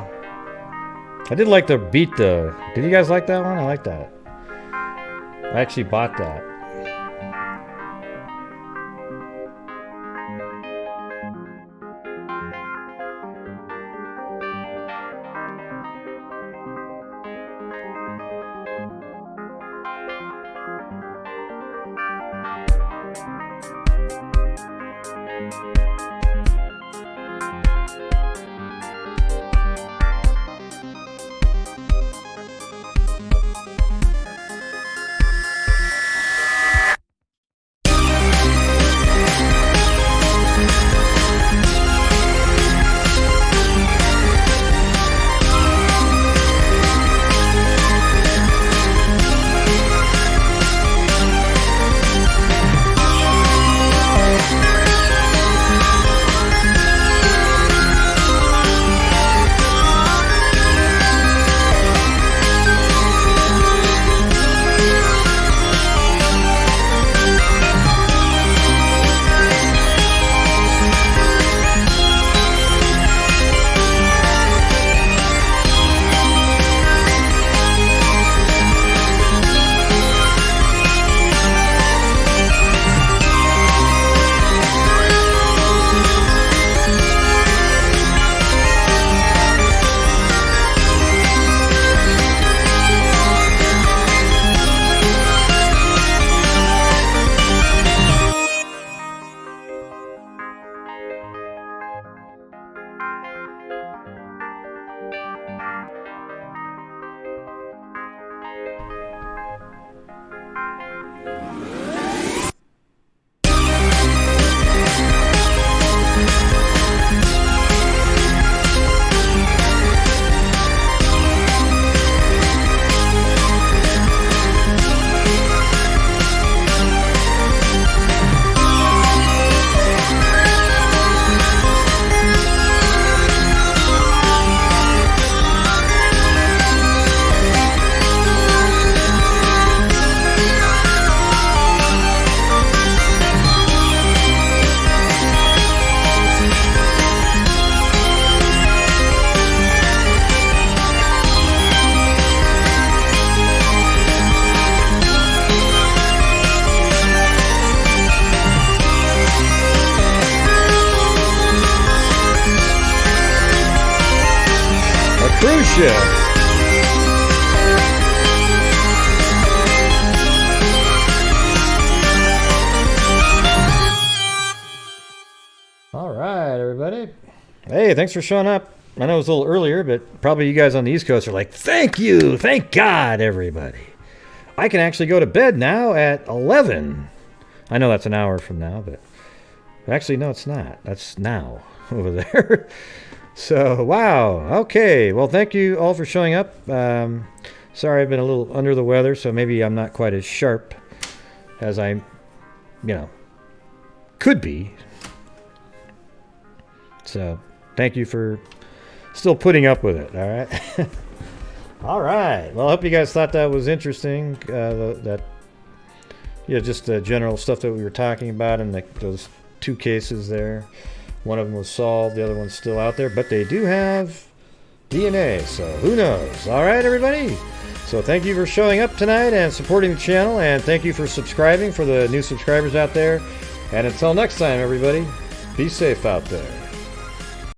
I did like the beat though. Did you guys like that one? I like that. I actually bought that. show. All right, everybody. Hey, thanks for showing up. I know it was a little earlier, but probably you guys on the East Coast are like, thank you, thank God, everybody. I can actually go to bed now at 11. I know that's an hour from now, but actually, no, it's not. That's now over there. So, wow. Okay. Well, thank you all for showing up. Sorry, I've been a little under the weather, so maybe I'm not quite as sharp as I, could be. So, thank you for still putting up with it, all right? All right. Well, I hope you guys thought that was interesting, just the general stuff that we were talking about and those two cases there. One of them was solved, the other one's still out there, but they do have DNA, so who knows? All right, everybody. So thank you for showing up tonight and supporting the channel, and thank you for subscribing for the new subscribers out there. And until next time, everybody, be safe out there.